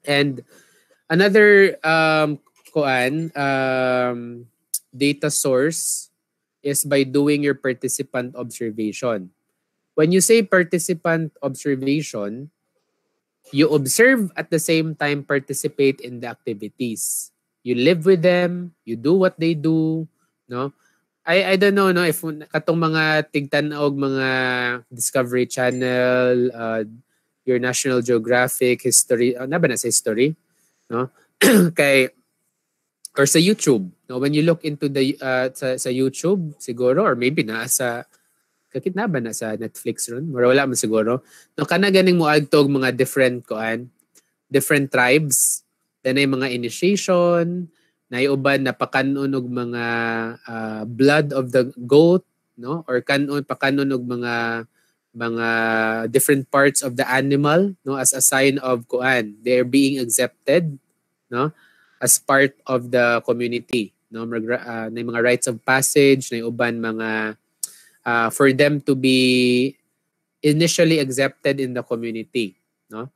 And another data source is by doing your participant observation. When you say participant observation, you observe at the same time participate in the activities. You live with them, you do what they do, no? I don't know, no, if katong mga tigtan-og mga Discovery Channel, your National Geographic, History, na ba na sa history, no? Kay or sa YouTube, no, when you look into the sa YouTube siguro or maybe na sa kakit na ba na sa Netflix ron? Wala man siguro. No, kana ganing mo agtog mga different tribes. Then ay mga initiation, na uban na pakanon og mga blood of the goat, no? Or pakanon og mga different parts of the animal, no, as a sign of they're being accepted, no, as part of the community, no, na mga rites of passage, na uban mga for them to be initially accepted in the community, no?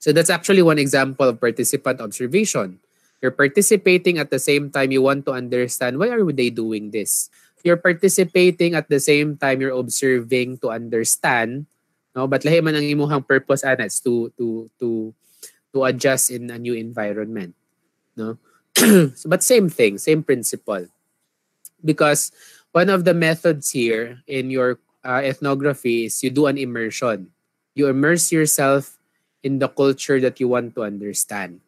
So that's actually one example of participant observation. You're participating at the same time you want to understand why are they doing this. You're participating at the same time you're observing to understand, no? But lahi man ang imuhang purpose anas to adjust in a new environment, no? So, but same thing, same principle. Because one of the methods here in your ethnography is you do an immersion. You immerse yourself in the culture that you want to understand.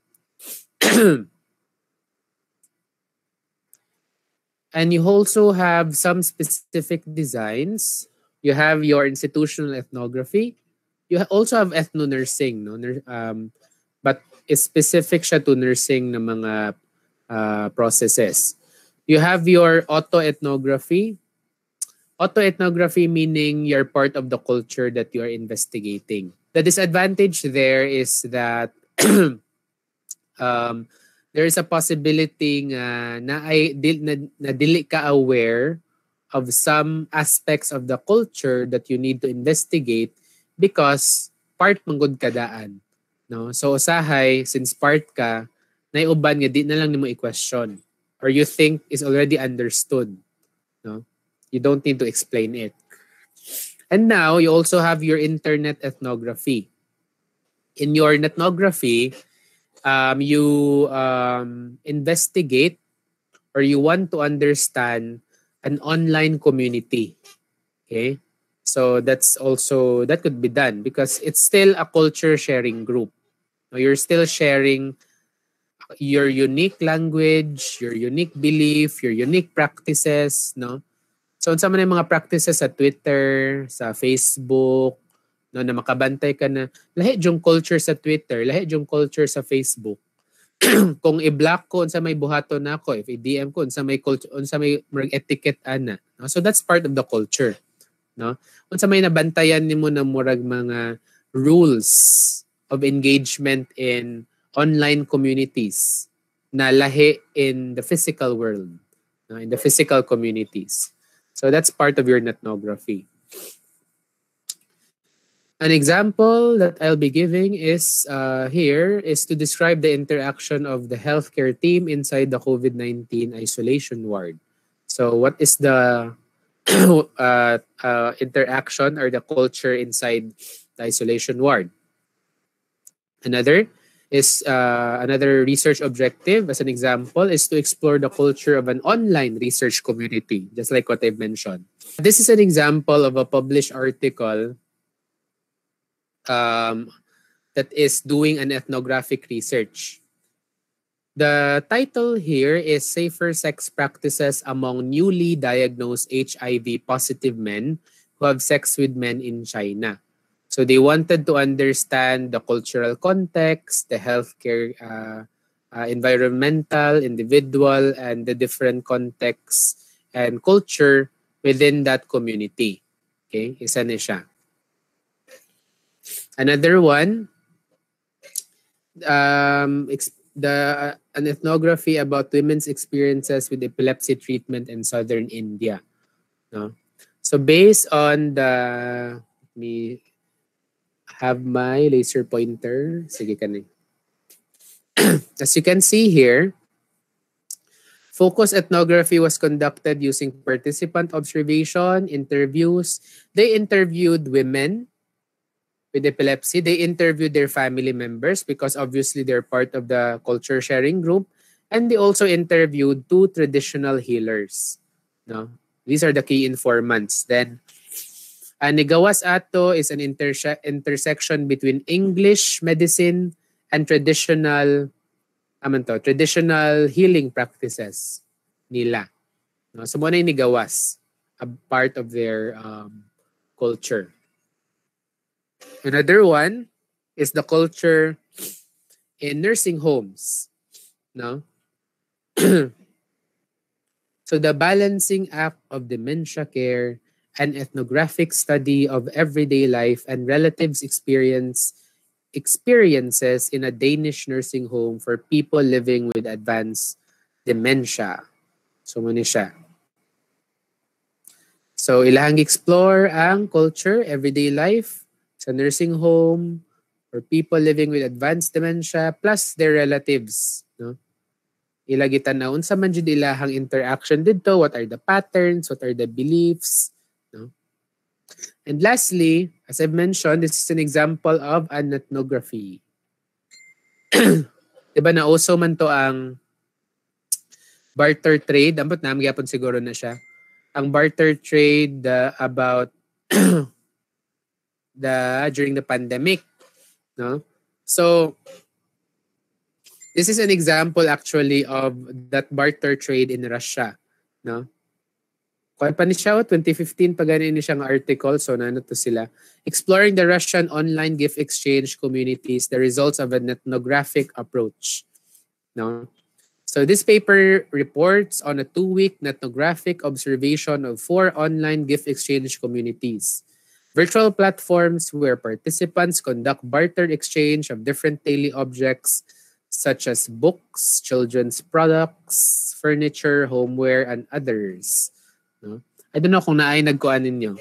And you also have some specific designs. You have your institutional ethnography. You also have ethno-nursing, no? But it's specific siya to nursing na mga processes. You have your autoethnography. Autoethnography meaning you're part of the culture that you are investigating. The disadvantage there is that there is a possibility nga na dili ka aware of some aspects of the culture that you need to investigate because part manggod kadaan, no? So usahay, since part ka, naiuban nga di na lang nimo i-question or you think is already understood, no? You don't need to explain it. And now you also have your internet ethnography. In your ethnography, you investigate or you want to understand an online community. Okay? So that could be done because it's still a culture sharing group. You're still sharing your unique language, your unique belief, your unique practices, no? So unsa man ang mga practices sa Twitter, sa Facebook, no, na makabantay ka na lahi yung culture sa Twitter, lahi yung culture sa Facebook. Kung i-block ko unsa may buhaton nako, if i-DM ko unsa may culture, unsa may etiquette ana, no? So that's part of the culture, no? Unsa may nabantayan nimo na murag mga rules of engagement in online communities na lahi in the physical world, no? In the physical communities. So that's part of your ethnography. An example that I'll be giving is here is to describe the interaction of the healthcare team inside the COVID-19 isolation ward. So what is the interaction or the culture inside the isolation ward? Another research objective, as an example, is to explore the culture of an online research community, just like what I've mentioned. This is an example of a published article that is doing an ethnographic research. The title here is Safer Sex Practices Among Newly Diagnosed HIV Positive Men Who Have Sex with Men in China. So they wanted to understand the cultural context, the healthcare, environmental, individual, and the different contexts and culture within that community. Okay, isa na siya. Another one, an ethnography about women's experiences with epilepsy treatment in southern India. No? So based on the, let me have my laser pointer. Sige ka na. As you can see here, focus ethnography was conducted using participant observation, interviews. They interviewed women with epilepsy. They interviewed their family members because obviously they're part of the culture sharing group. And they also interviewed 2 traditional healers. No? These are the key informants. Then, Nigawas ato is an intersection between English medicine and traditional healing practices nila. No? So muna yung Nigawas, a part of their culture. Another one is the culture in nursing homes. No? So the balancing act of dementia care, an ethnographic study of everyday life and relatives' experiences in a Danish nursing home for people living with advanced dementia. So muna siya. So ilahang explore ang culture, everyday life sa nursing home for people living with advanced dementia plus their relatives. No? Ilagitan na unsa man jud ilahang interaction dito, what are the patterns, what are the beliefs. No? And lastly, as I've mentioned, this is an example of an ethnography. Diba nauso man to ang barter trade, ambot na magyapon siguro na siya. Ang barter trade about during the pandemic, no? So this is an example actually of that barter trade in Russia, no? Kaya pa ni siya, 2015 pa ganin ni siyang article, so nano to sila. Exploring the Russian online gift exchange communities, the results of an ethnographic approach. No? So this paper reports on a 2-week ethnographic observation of 4 online gift exchange communities. Virtual platforms where participants conduct barter exchange of different daily objects such as books, children's products, furniture, homeware, and others. No? I don't know kung naay nagkuan ninyo.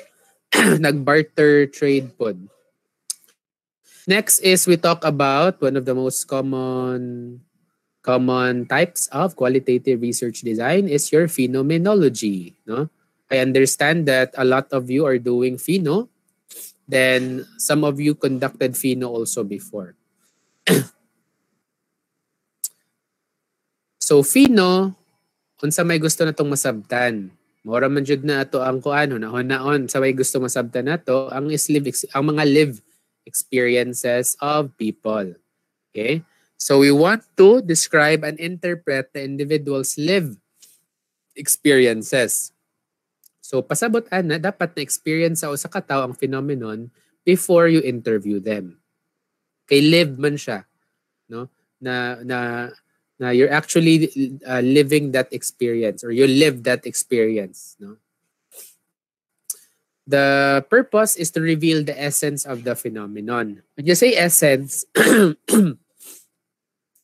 Nag-barter trade pod. Next is we talk about one of the most common types of qualitative research design is your phenomenology. No? I understand that a lot of you are doing pheno. Then some of you conducted pheno also before. So pheno, unsa may gusto natong masabtan. Mora man jud na ato ang kuano naon sa may gusto masabtan nato ang ang mga live experiences of people. Okay? So we want to describe and interpret the individual's live experiences. So pasabot ana dapat na experience sa usa ka tawo ang phenomenon before you interview them. Kay live man siya, no? Na you're actually living that experience or you live that experience, no? The purpose is to reveal the essence of the phenomenon. When you say essence,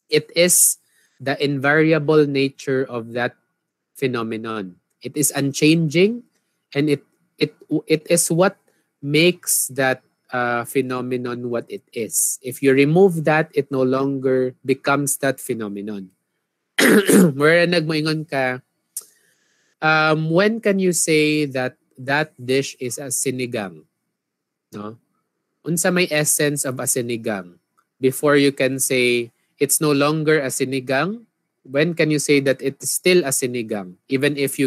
it is the invariable nature of that phenomenon. It is unchanging, and it is what makes that phenomenon what it is. If you remove that, it no longer becomes that phenomenon. Mura nagmoingon ka, when can you say that that dish is a sinigang? No? Unsa may essence of a sinigang? Before you can say it's no longer a sinigang, when can you say that it is still a sinigang? Even if you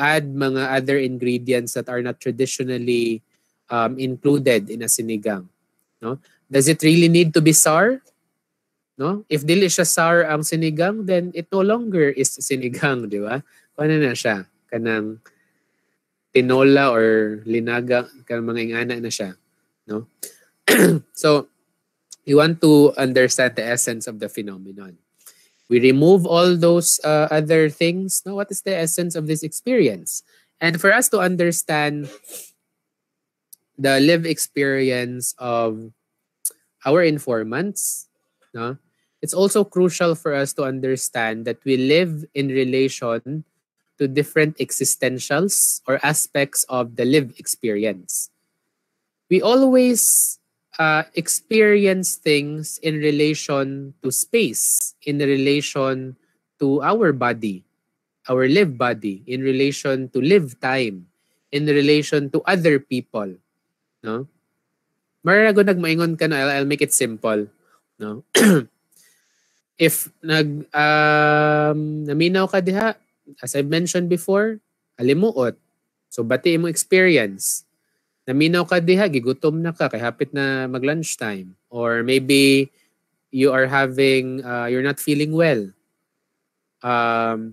add mga other ingredients that are not traditionally included in a sinigang. No? Does it really need to be sour? No? If dili siya sour ang sinigang, then it no longer is sinigang, di ba? Ano na siya? Kanang tinola or linaga, kanang mga ingana na siya. No? So, you want to understand the essence of the phenomenon. We remove all those other things. No? What is the essence of this experience? And for us to understand the lived experience of our informants, no? It's also crucial for us to understand that we live in relation to different existentials or aspects of the lived experience. We always experience things in relation to space, in relation to our body, our lived body, in relation to lived time, in relation to other people. No? Marago nagmaingon ka no, I'll make it simple. No? If naminaw ka diha, as I mentioned before, alimuot. So bati mo experience. Naminaw ka diha, gigutom na ka kay hapit na mag-lunchtime. Or maybe you are having, you're not feeling well.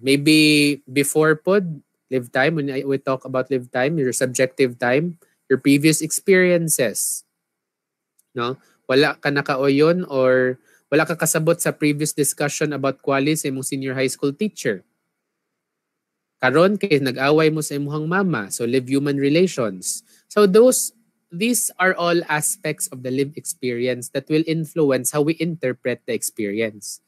Maybe before pod, live time, when we talk about live time, your subjective time, your previous experiences. No? Wala ka nakaoyon or wala ka kasabot sa previous discussion about quali sa imong senior high school teacher. Karon kay nag-away mo sa imong mama, so live human relations. So these are all aspects of the lived experience that will influence how we interpret the experience.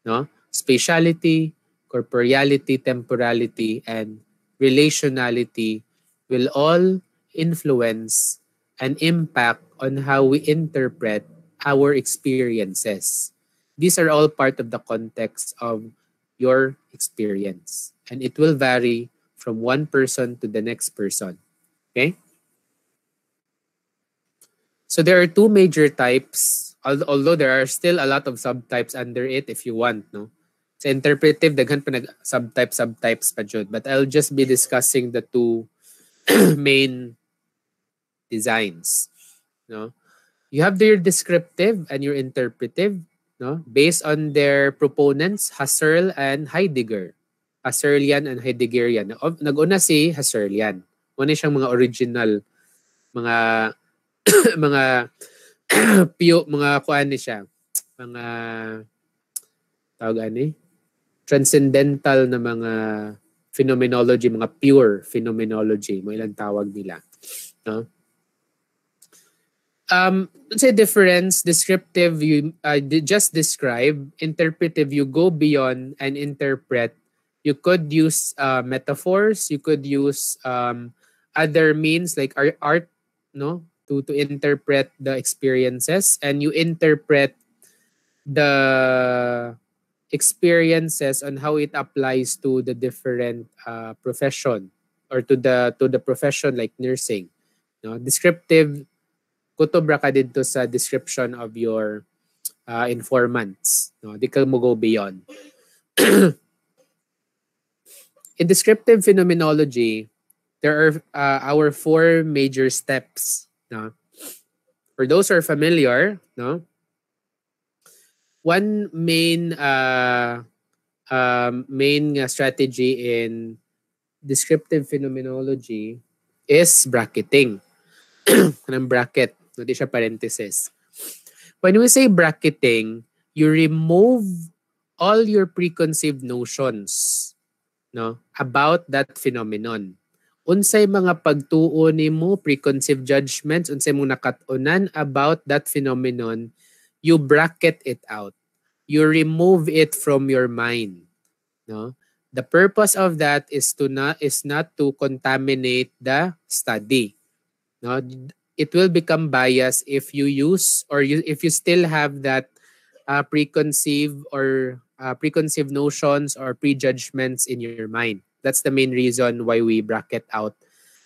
No? Spatiality, corporeality, temporality, and relationality will all influence and impact on how we interpret our experiences. These are all part of the context of your experience. And it will vary from one person to the next person. Okay? So there are two major types, although there are still a lot of subtypes under it if you want, no? Sa interpretive, daghan pa subtypes pa jud. But I'll just be discussing the two main designs, no? You have your descriptive and your interpretive, no? Based on their proponents, Husserl and Heidegger. Husserlian and Heideggerian. Nag-una si Husserlian. Ano siyang mga original, mga mga mga kuan ni siya. Mga tawag ani? Transcendental na mga phenomenology, mga pure phenomenology, mo ilang tawag nila, no? Say difference, descriptive, you just describe. Interpretive, you go beyond and interpret. You could use metaphors. You could use other means like art, no, to interpret the experiences, and you interpret the experiences on how it applies to the different profession or to the profession like nursing. No, descriptive, kutubra ka dito sa description of your informants. No, di ka mo go beyond. In descriptive phenomenology, there are our four major steps. No? For those who are familiar, no, one main strategy in descriptive phenomenology is bracketing. Anong bracket? No, di siya parenthesis. When we say bracketing, you remove all your preconceived notions, no, about that phenomenon. Unsay mga pagtuo nimo, preconceived judgments, unsay mong nakatunan about that phenomenon, you bracket it out. You remove it from your mind, no? The purpose of that is not to contaminate the study. No, it will become biased if you use or if you still have that preconceived notions or prejudgments in your mind. That's the main reason why we bracket out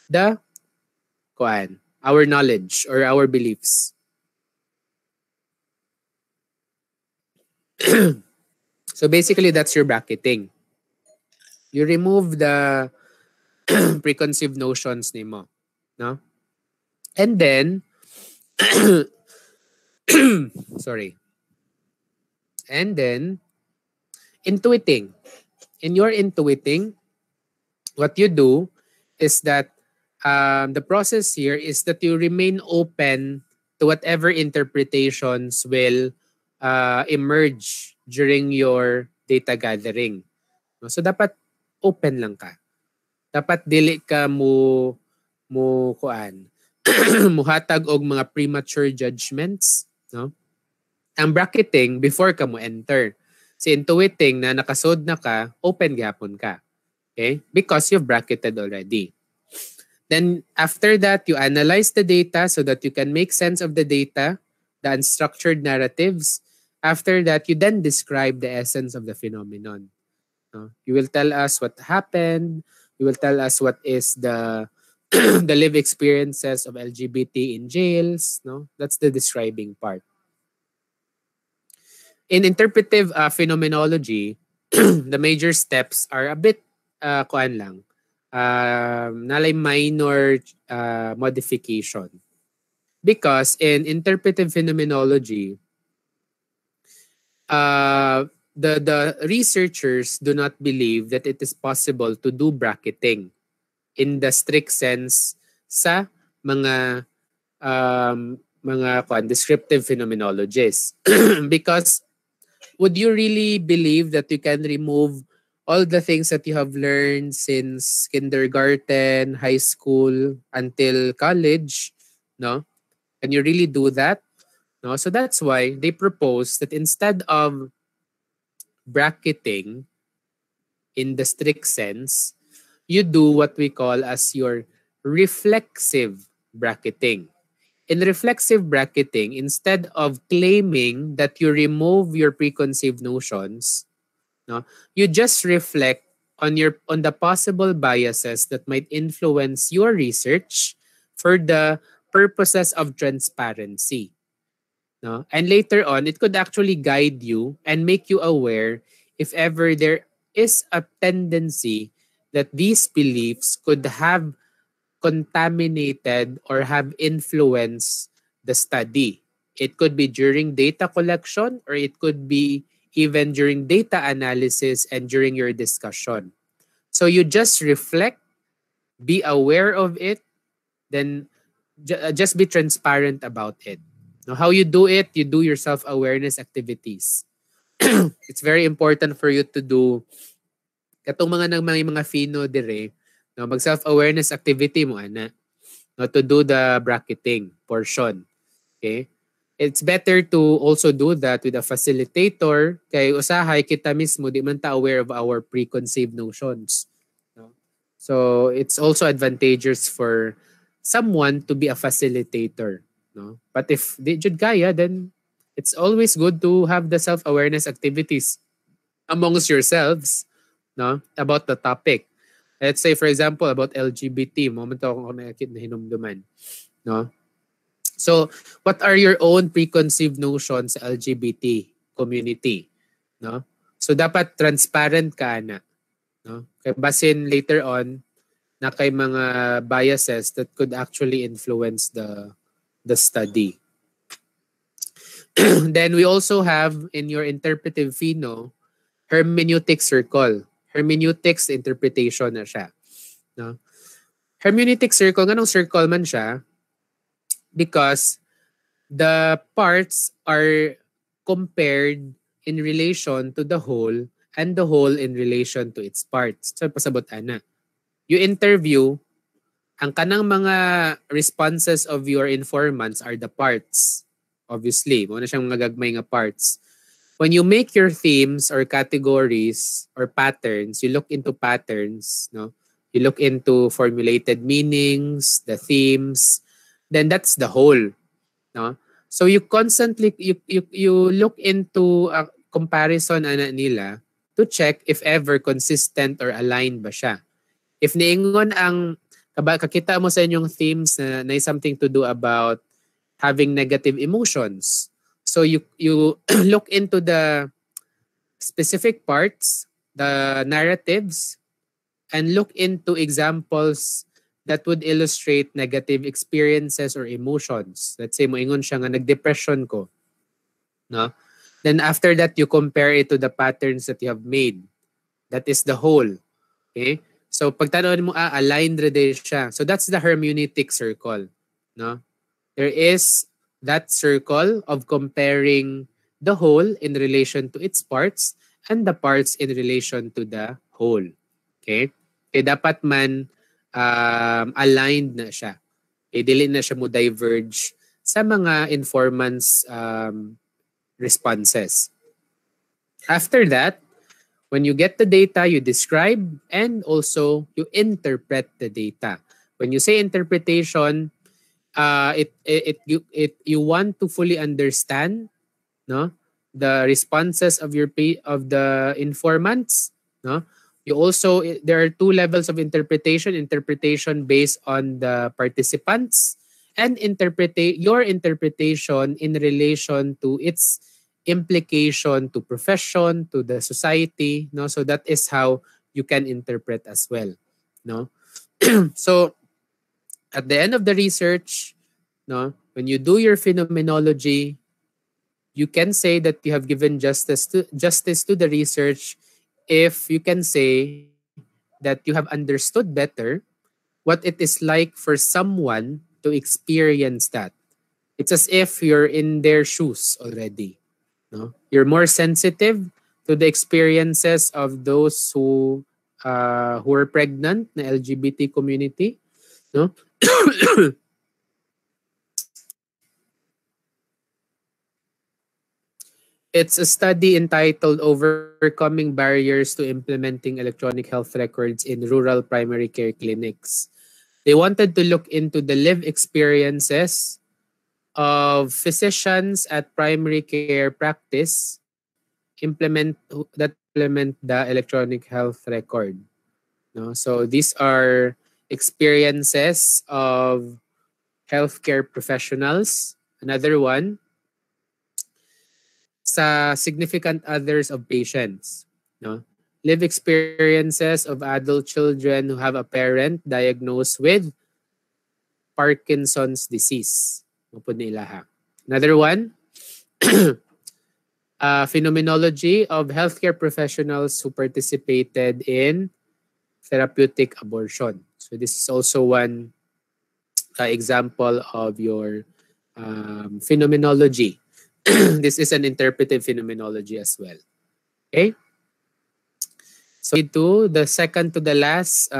the our knowledge or our beliefs. So basically, that's your bracketing. You remove the preconceived notions nimo, no? And then, sorry. And then, intuiting. In your intuiting, what you do is that the process here is that you remain open to whatever interpretations will emerge during your data gathering. So, dapat open lang ka. Dapat dili ka mo muhatag og mga premature judgments, no? Ang bracketing before ka mo enter. Si intuiting na nakasod na ka, open gyapon ka. Okay? Because you've bracketed already. Then after that, you analyze the data so that you can make sense of the data, the unstructured narratives. After that, you then describe the essence of the phenomenon. No? You will tell us what happened. You will tell us what is the the lived experiences of LGBT in jails. No, that's the describing part. In interpretive phenomenology, the major steps are a bit nalay minor modification. Because in interpretive phenomenology, the researchers do not believe that it is possible to do bracketing in the strict sense sa mga descriptive phenomenologists. Because would you really believe that you can remove all the things that you have learned since kindergarten, high school, until college? No? Can you really do that? No? So that's why they propose that instead of bracketing in the strict sense, you do what we call as your reflexive bracketing. In reflexive bracketing, instead of claiming that you remove your preconceived notions, no, you just reflect on the possible biases that might influence your research for the purposes of transparency. No? And later on, it could actually guide you and make you aware if ever there is a tendency that these beliefs could have contaminated or have influenced the study. It could be during data collection or it could be even during data analysis and during your discussion. So you just reflect, be aware of it, then just be transparent about it. Now, how you do it, you do your self-awareness activities. It's very important for you to do katong mga fino dire, no, mag self-awareness activity mo ana, no, to do the bracketing portion. Okay? It's better to also do that with a facilitator kay usahay kita mismo di man ta aware of our preconceived notions. No? So it's also advantageous for someone to be a facilitator. No? But if di jud kaya, then it's always good to have the self-awareness activities amongst yourselves, no, about the topic. Let's say, for example, about LGBT. Moment ako na hinumduman. No? So, what are your own preconceived notions sa LGBT community? No? So, dapat transparent ka na. No? Kaya basin later on na kay mga biases that could actually influence the study. Then we also have in your interpretive pheno, hermeneutic circle. Hermeneutics interpretation na siya. No? Hermeneutic circle, ganong circle man siya because the parts are compared in relation to the whole and the whole in relation to its parts. So, pasabot ana. You interview, ang kanang mga responses of your informants are the parts. Obviously, mo na siyang mga gagmay nga parts. When you make your themes or categories or patterns, you look into patterns, no? You look into formulated meanings, the themes, then that's the whole, no? So you constantly you look into a comparison ana nila to check if ever consistent or aligned ba siya. If niingon ang kakita mo sa inyong themes na something to do about having negative emotions. So you look into the specific parts, the narratives, and look into examples that would illustrate negative experiences or emotions. Let's say moingon siya nga nag-depression ko. No? Then after that, you compare it to the patterns that you have made. That is the whole. Okay? So pagtanaw mo, aligned rin siya. So that's the hermeneutic circle. No? There is that circle of comparing the whole in relation to its parts and the parts in relation to the whole. Okay? Kaya dapat man aligned na siya. Dili na siya mo diverge sa mga informants responses. After that, when you get the data, you describe and also you interpret the data. When you say interpretation, you want to fully understand, no, the responses of the informants, no. You also, there are two levels of interpretation based on the participants and your interpretation in relation to its implication to profession, to the society, no. So that is how you can interpret as well, no. So at the end of the research, no, when you do your phenomenology, you can say that you have given justice to the research if you can say that you have understood better what it is like for someone to experience that. It's as if you're in their shoes already. No? You're more sensitive to the experiences of those who are pregnant na LGBT community. No? It's a study entitled Overcoming Barriers to Implementing Electronic Health Records in Rural Primary Care Clinics. They wanted to look into the lived experiences of physicians at primary care practice implement the electronic health record. No? So these are experiences of healthcare professionals. Another one, sa significant others of patients. No? Live experiences of adult children who have a parent diagnosed with Parkinson's disease. Another one, phenomenology of healthcare professionals who participated in therapeutic abortion. So this is also one example of your phenomenology. This is an interpretive phenomenology as well. Okay? So we do the second to the last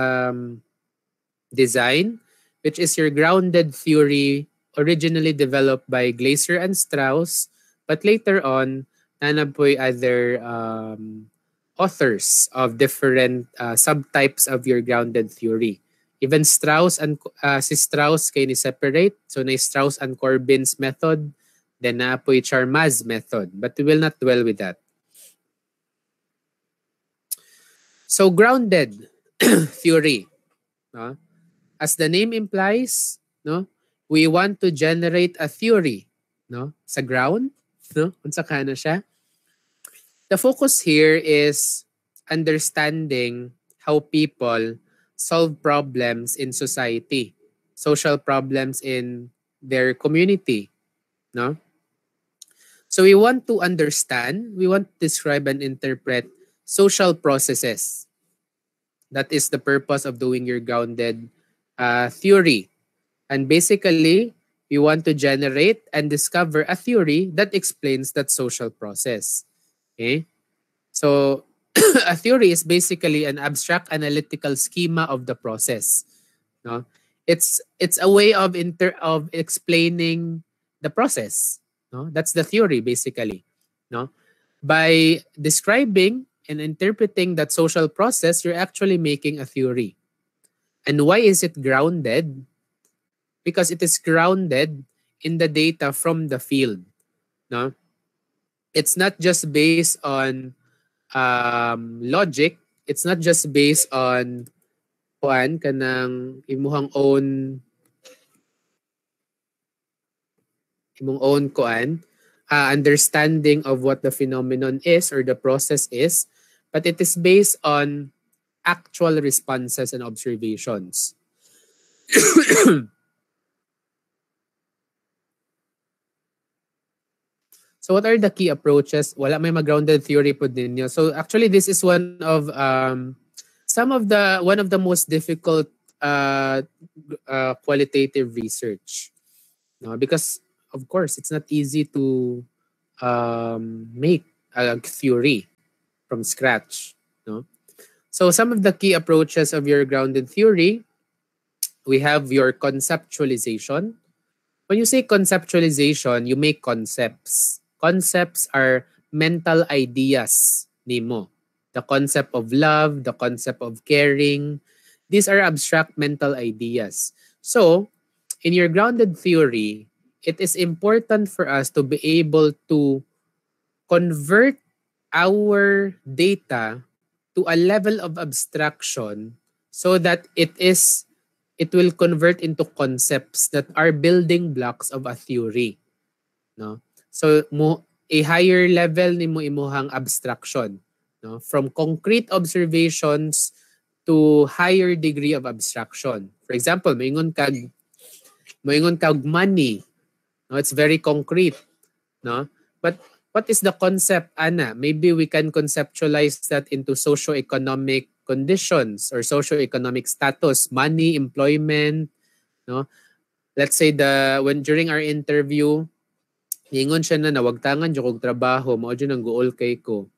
design, which is your grounded theory originally developed by Glaser and Strauss, but later on, nanapoy other authors of different subtypes of your grounded theory. Even Strauss and si Strauss kay ni separate, so na Strauss and Corbin's method, then naapoy Charmaz method, but we will not dwell with that. So grounded theory, no? As the name implies, no, we want to generate a theory, no, sa ground, no, unsa kana siya. The focus here is understanding how people solve problems in society, social problems in their community, no? So we want to understand, we want to describe and interpret social processes. That is the purpose of doing your grounded theory. And basically, we want to generate and discover a theory that explains that social process. Okay? So, a theory is basically an abstract analytical schema of the process. No? It's a way of explaining the process. No? That's the theory basically. No? By describing and interpreting that social process, you're actually making a theory. And why is it grounded? Because it is grounded in the data from the field. No? It's not just based on logic. It's not just based on kanang imong own understanding of what the phenomenon is or the process is, but it is based on actual responses and observations. So what are the key approaches? Wala may grounded theory po ninyo. So actually this is one of the most difficult qualitative research. No, because of course it's not easy to make a theory from scratch, no? So some of the key approaches of your grounded theory, we have your conceptualization. When you say conceptualization, you make concepts. Concepts are mental ideas nimo. The concept of love, the concept of caring, these are abstract mental ideas. So, in your grounded theory, it is important for us to be able to convert our data to a level of abstraction so that it will convert into concepts that are building blocks of a theory, no? So a higher level ni mo imuhang abstraction, no? From concrete observations to higher degree of abstraction. For example, moingon kag money, no? It's very concrete, no? But what is the concept, Ana? Maybe we can conceptualize that into socio-economic conditions or socio-economic status, money, employment, no? Let's say during our interview, ingon siya na nawagtangan jud kog trabaho, mao jud ang goal kay ko,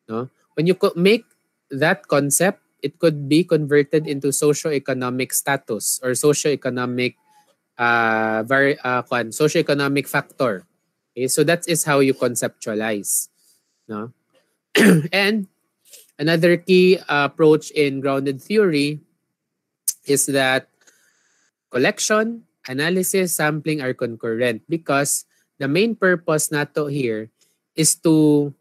no? When you make that concept, it could be converted into socio-economic status or socio-economic socio-economic factor. Okay, so that is how you conceptualize, no? And another key approach in grounded theory is that collection, analysis, sampling are concurrent because the main purpose nato here is to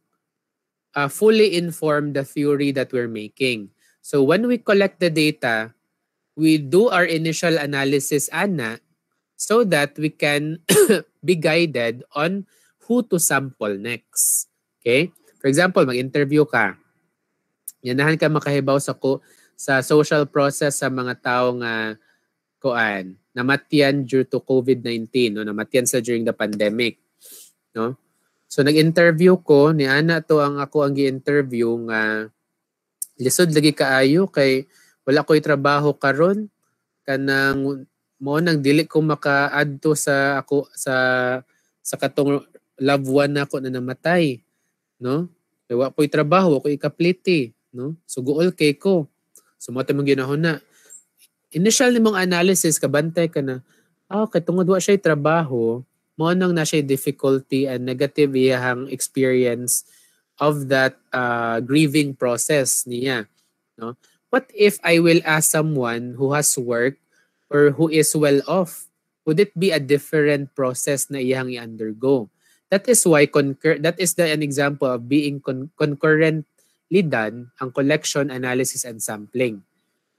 fully inform the theory that we're making. So when we collect the data, we do our initial analysis, Ana, so that we can be guided on who to sample next. Okay? For example, mag-interview ka. Yanahan ka makahibaw sa social process sa mga tao nga namatyan due to COVID-19, no? Namatyan sa during the pandemic, no? So nag-interview ko ni Ana to ako ang gi-interview nga lisod lagi kaayo kay wala ko'y trabaho karon kanang mo nang dili ko maka-adto sa ako sa katong loved one nako na namatay, no? Kay wa ko'y trabaho, ko'y ikapliti, no? So gool kay ko. So mo ta mong ginahuna. Initial nimong analysis kabantay ka na Okay, tungod wa siya trabaho, mo nang na siya difficulty and negative iyahang experience of that grieving process niya, no? What if I will ask someone who has work or who is well off? Would it be a different process na iyang i-undergo? That is why an example of being concurrently done ang collection, analysis, and sampling.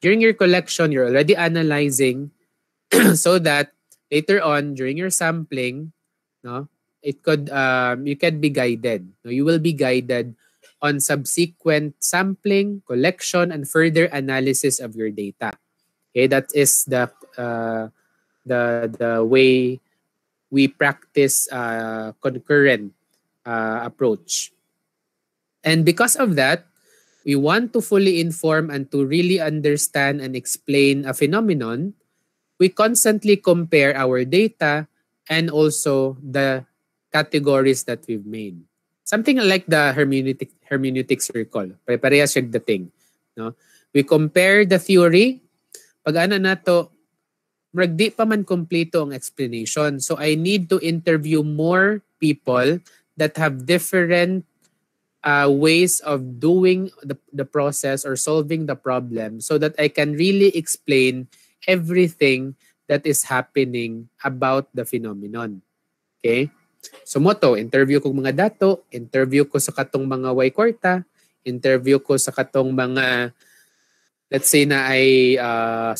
During your collection, you're already analyzing so that later on during your sampling, no, it could you can be guided. No, you will be guided on subsequent sampling, collection, and further analysis of your data. Okay, that is the way we practice concurrent approach. And because of that, we want to fully inform and to really understand and explain a phenomenon. We constantly compare our data and also the categories that we've made. Something like the hermeneutics recall. Pare-parehas siya dating. No? We compare the theory. Pag ano na to, di pa man kompleto ang explanation. So I need to interview more people that have different ways of doing the process or solving the problem so that I can really explain everything that is happening about the phenomenon. Okay? So moto, interview ko mga dato, interview ko sa katong mga Y quarta, interview ko sa katong mga, let's say na ay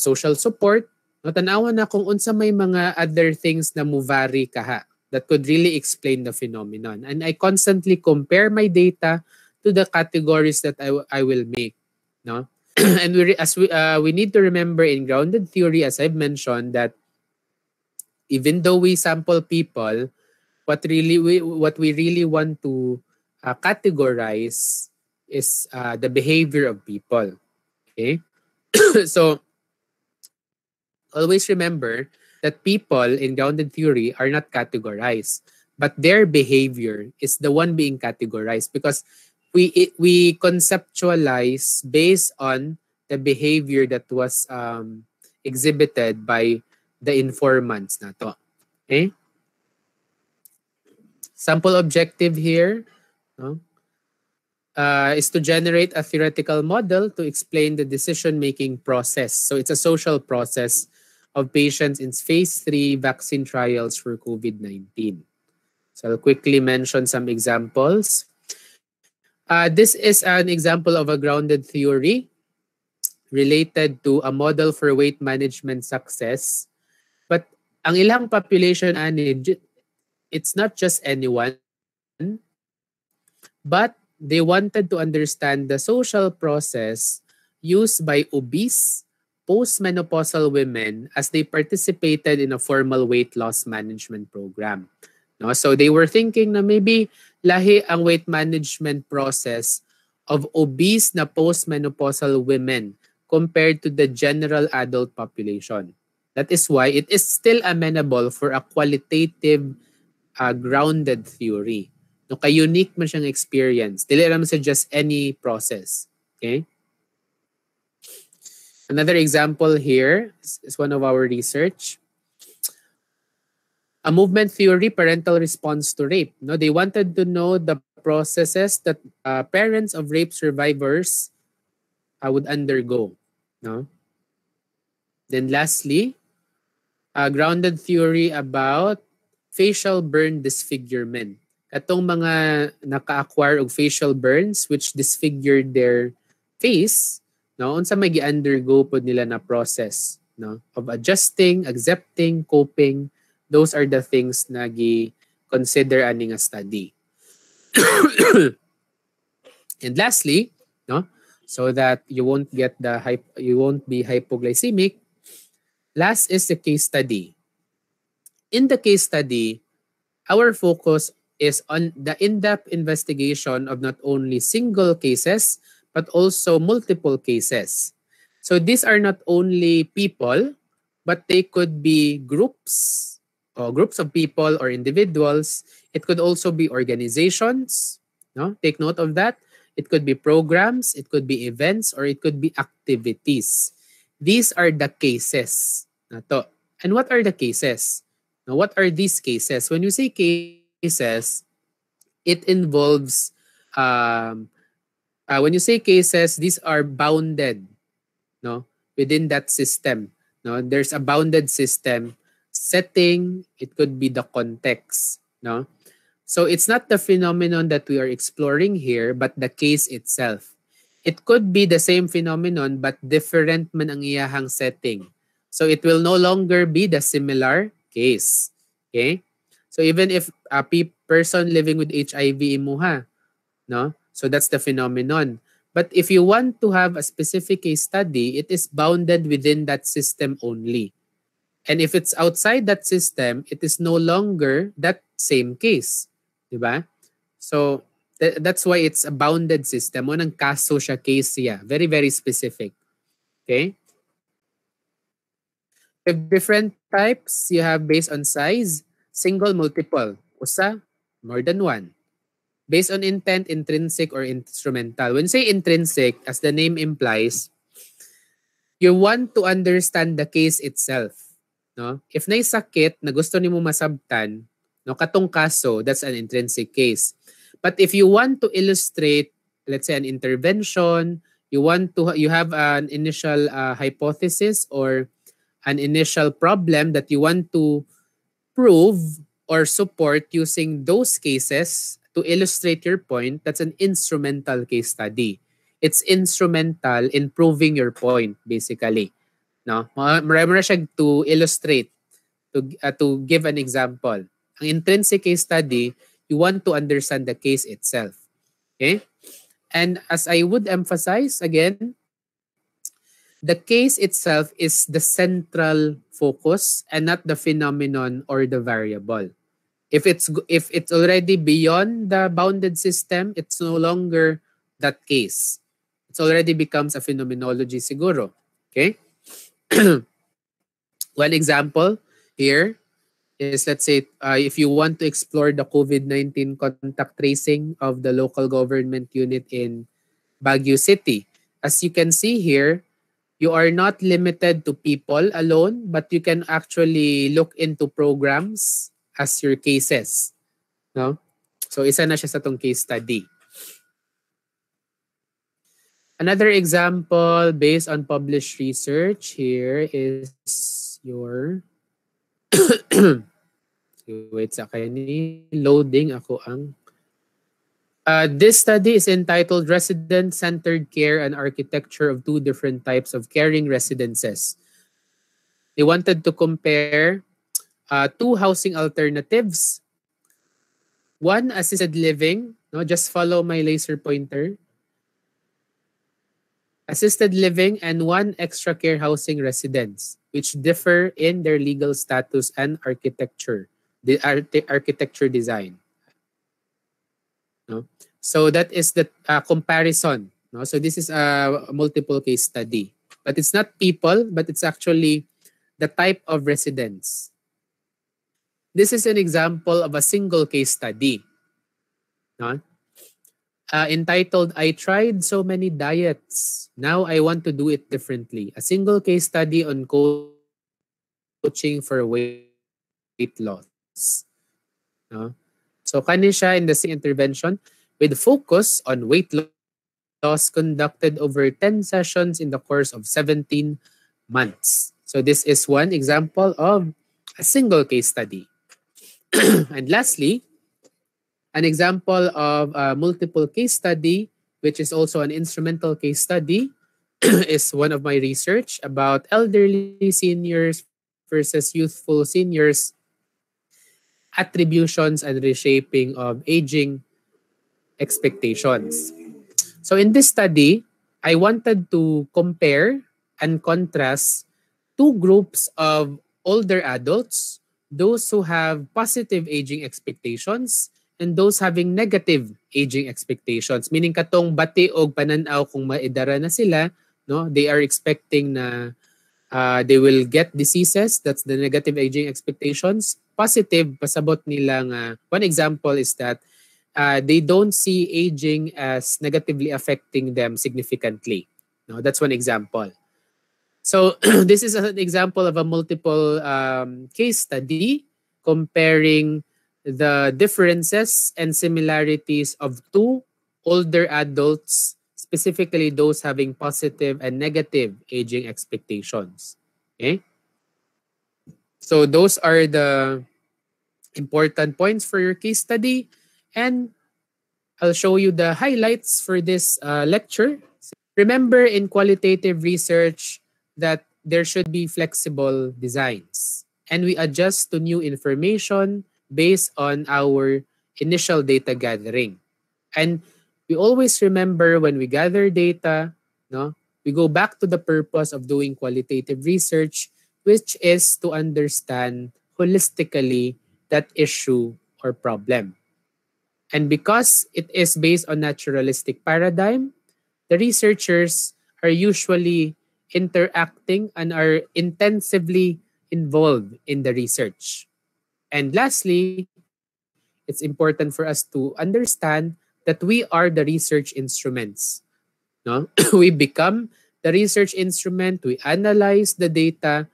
social support. No, tanawan na kung unsa may mga other things na mo vary kaha that could really explain the phenomenon. And I constantly compare my data to the categories that I will make. No? And we need to remember in grounded theory, as I've mentioned, that even though we sample people, what we really want to categorize is the behavior of people. Okay, so always remember that people in grounded theory are not categorized, but their behavior is the one being categorized because we conceptualize based on the behavior that was exhibited by the informants na to. Okay? Sample objective here is to generate a theoretical model to explain the decision-making process. So it's a social process of patients in phase 3 vaccine trials for COVID-19. So I'll quickly mention some examples. This is an example of a grounded theory related to a model for weight management success. But ang ilang population ani, it's not just anyone, but they wanted to understand the social process used by obese postmenopausal women as they participated in a formal weight loss management program. No? So they were thinking na maybe lahi ang weight management process of obese na postmenopausal women compared to the general adult population. That is why it is still amenable for a qualitative grounded theory. No, ka-unique man siyang experience. Dili naman sa just any process. Okay? Another example here is one of our research. A movement theory, parental response to rape. No, they wanted to know the processes that parents of rape survivors would undergo. No? Then lastly, grounded theory about facial burn disfigurement. Katong mga naka-acquire og facial burns which disfigured their face, no, unsa may gi-undergo pod nila na process, no, of adjusting, accepting, coping. Those are the things na gi-consider ani nga study. And lastly, no, so that you won't be hypoglycemic, last is the case study. In the case study, our focus is on the in-depth investigation of not only single cases, but also multiple cases. So these are not only people, but they could be groups of people or individuals. It could also be organizations. No? Take note of that. It could be programs, it could be events, or it could be activities. These are the cases na to. And what are the cases? Now, what are these cases? When you say cases, it involves, when you say cases, these are bounded, no, within that system. No, there's a bounded system setting. It could be the context. No, so it's not the phenomenon that we are exploring here, but the case itself. It could be the same phenomenon but different man ang iyahang setting. So it will no longer be the similar case. Okay? So even if a person living with HIV imuha, no? So that's the phenomenon. But if you want to have a specific case study, it is bounded within that system only. And if it's outside that system, it is no longer that same case. Diba? So that's why it's a bounded system. Unang kaso siya, case siya. Very, very specific. Okay? We have different types. You have based on size, single, multiple. Usa, more than one. Based on intent, intrinsic, or instrumental. When you say intrinsic, as the name implies, you want to understand the case itself. No? If naisakit na gusto nimo masabtan, no, katong kaso, that's an intrinsic case. But if you want to illustrate, let's say an intervention, you have an initial hypothesis or an initial problem that you want to prove or support using those cases to illustrate your point, that's an instrumental case study. It's instrumental in proving your point, basically. No? Marami siya to illustrate, to give an example. Ang intrinsic case study, you want to understand the case itself. Okay? And as I would emphasize again, the case itself is the central focus and not the phenomenon or the variable. If it's already beyond the bounded system, it's no longer that case. It already becomes a phenomenology siguro. Okay? One example here is, let's say, if you want to explore the COVID-19 contact tracing of the local government unit in Baguio City. As you can see here, you are not limited to people alone, but you can actually look into programs as your cases. No? So isa na siya sa tong case study. Another example based on published research here is your wait sa kaya ni loading ako ang this study is entitled Resident-Centered Care and Architecture of Two Different Types of Caring Residences. They wanted to compare two housing alternatives. One, assisted living. No, just follow my laser pointer. Assisted living, and one extra care housing residence, which differ in their legal status and architecture, the architecture design. No? So that is the comparison. No? So this is a multiple case study. But it's not people, but it's actually the type of residence. This is an example of a single case study. No? Entitled, I Tried So Many Diets. Now I want to do it differently. A single case study on coaching for weight loss. No? So kani siya in the same intervention with focus on weight loss conducted over 10 sessions in the course of 17 months. So this is one example of a single case study. And lastly, an example of a multiple case study, which is also an instrumental case study, is one of my research about elderly seniors versus youthful seniors, attributions and reshaping of aging expectations. So in this study, I wanted to compare and contrast two groups of older adults, those who have positive aging expectations and those having negative aging expectations. Meaning katong bati og pananaw kung maedara na sila, no? They are expecting na they will get diseases. That's the negative aging expectations. Positive, pasabot nila nga. One example is that they don't see aging as negatively affecting them significantly. No, that's one example. So this is an example of a multiple case study comparing the differences and similarities of two older adults, specifically those having positive and negative aging expectations. Okay? So those are the important points for your case study, and I'll show you the highlights for this lecture. Remember in qualitative research that there should be flexible designs, and we adjust to new information based on our initial data gathering. And we always remember when we gather data, no, we go back to the purpose of doing qualitative research, which is to understand holistically that issue or problem. And because it is based on naturalistic paradigm, the researchers are usually interacting and are intensively involved in the research. And lastly, it's important for us to understand that we are the research instruments. No? We become the research instrument, we analyze the data,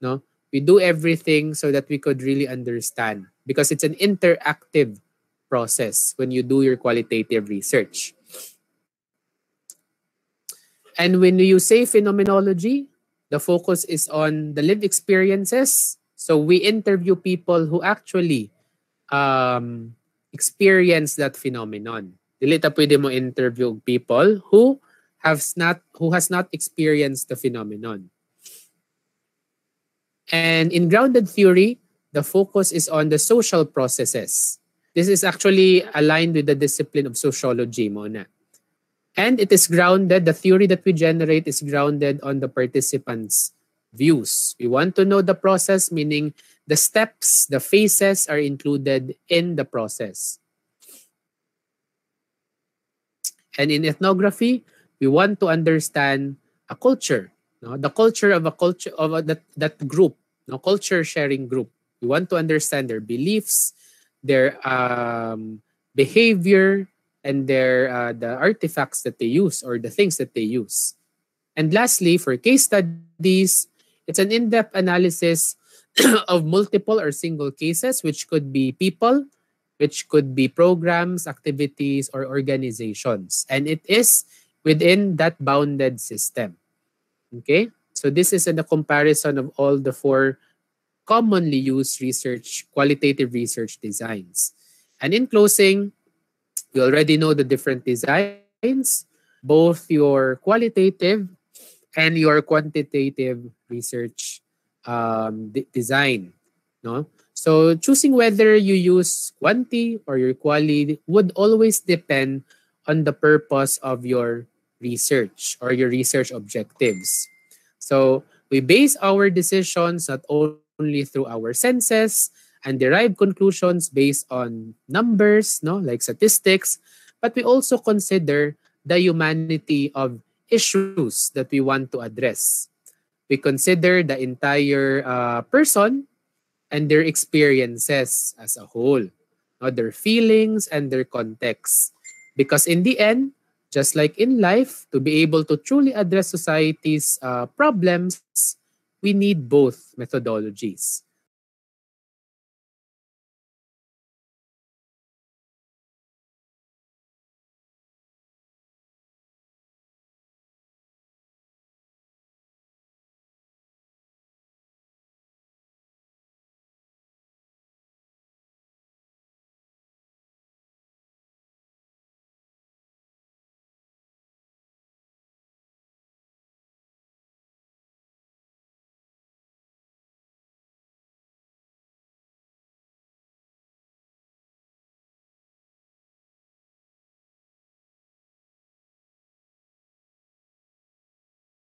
no? We do everything so that we could really understand because it's an interactive process when you do your qualitative research. And when you say phenomenology, the focus is on the lived experiences. So we interview people who actually experience that phenomenon. Dili ta pwede mo interview people who has not experienced the phenomenon. And in grounded theory, the focus is on the social processes. This is actually aligned with the discipline of sociology, Mona. And it is grounded, the theory that we generate is grounded on the participants' views. We want to know the process, meaning the steps, the phases are included in the process. And in ethnography, we want to understand a culture, no? The culture of that group, no? Culture sharing group. We want to understand their beliefs, their behavior, and their the artifacts that they use or the things that they use. And lastly, for case studies, it's an in-depth analysis of multiple or single cases, which could be people, which could be programs, activities, or organizations. And it is within that bounded system. Okay? So this is in the comparison of all the four commonly used qualitative research designs. And in closing, you already know the different designs, both your qualitative and your quantitative research design. No? So choosing whether you use quanti or your quali would always depend on the purpose of your research or your research objectives. So we base our decisions not only through our senses and derive conclusions based on numbers, no, like statistics, but we also consider the humanity of issues that we want to address. We consider the entire person and their experiences as a whole, no, their feelings and their context. Because in the end, just like in life, to be able to truly address society's problems, we need both methodologies.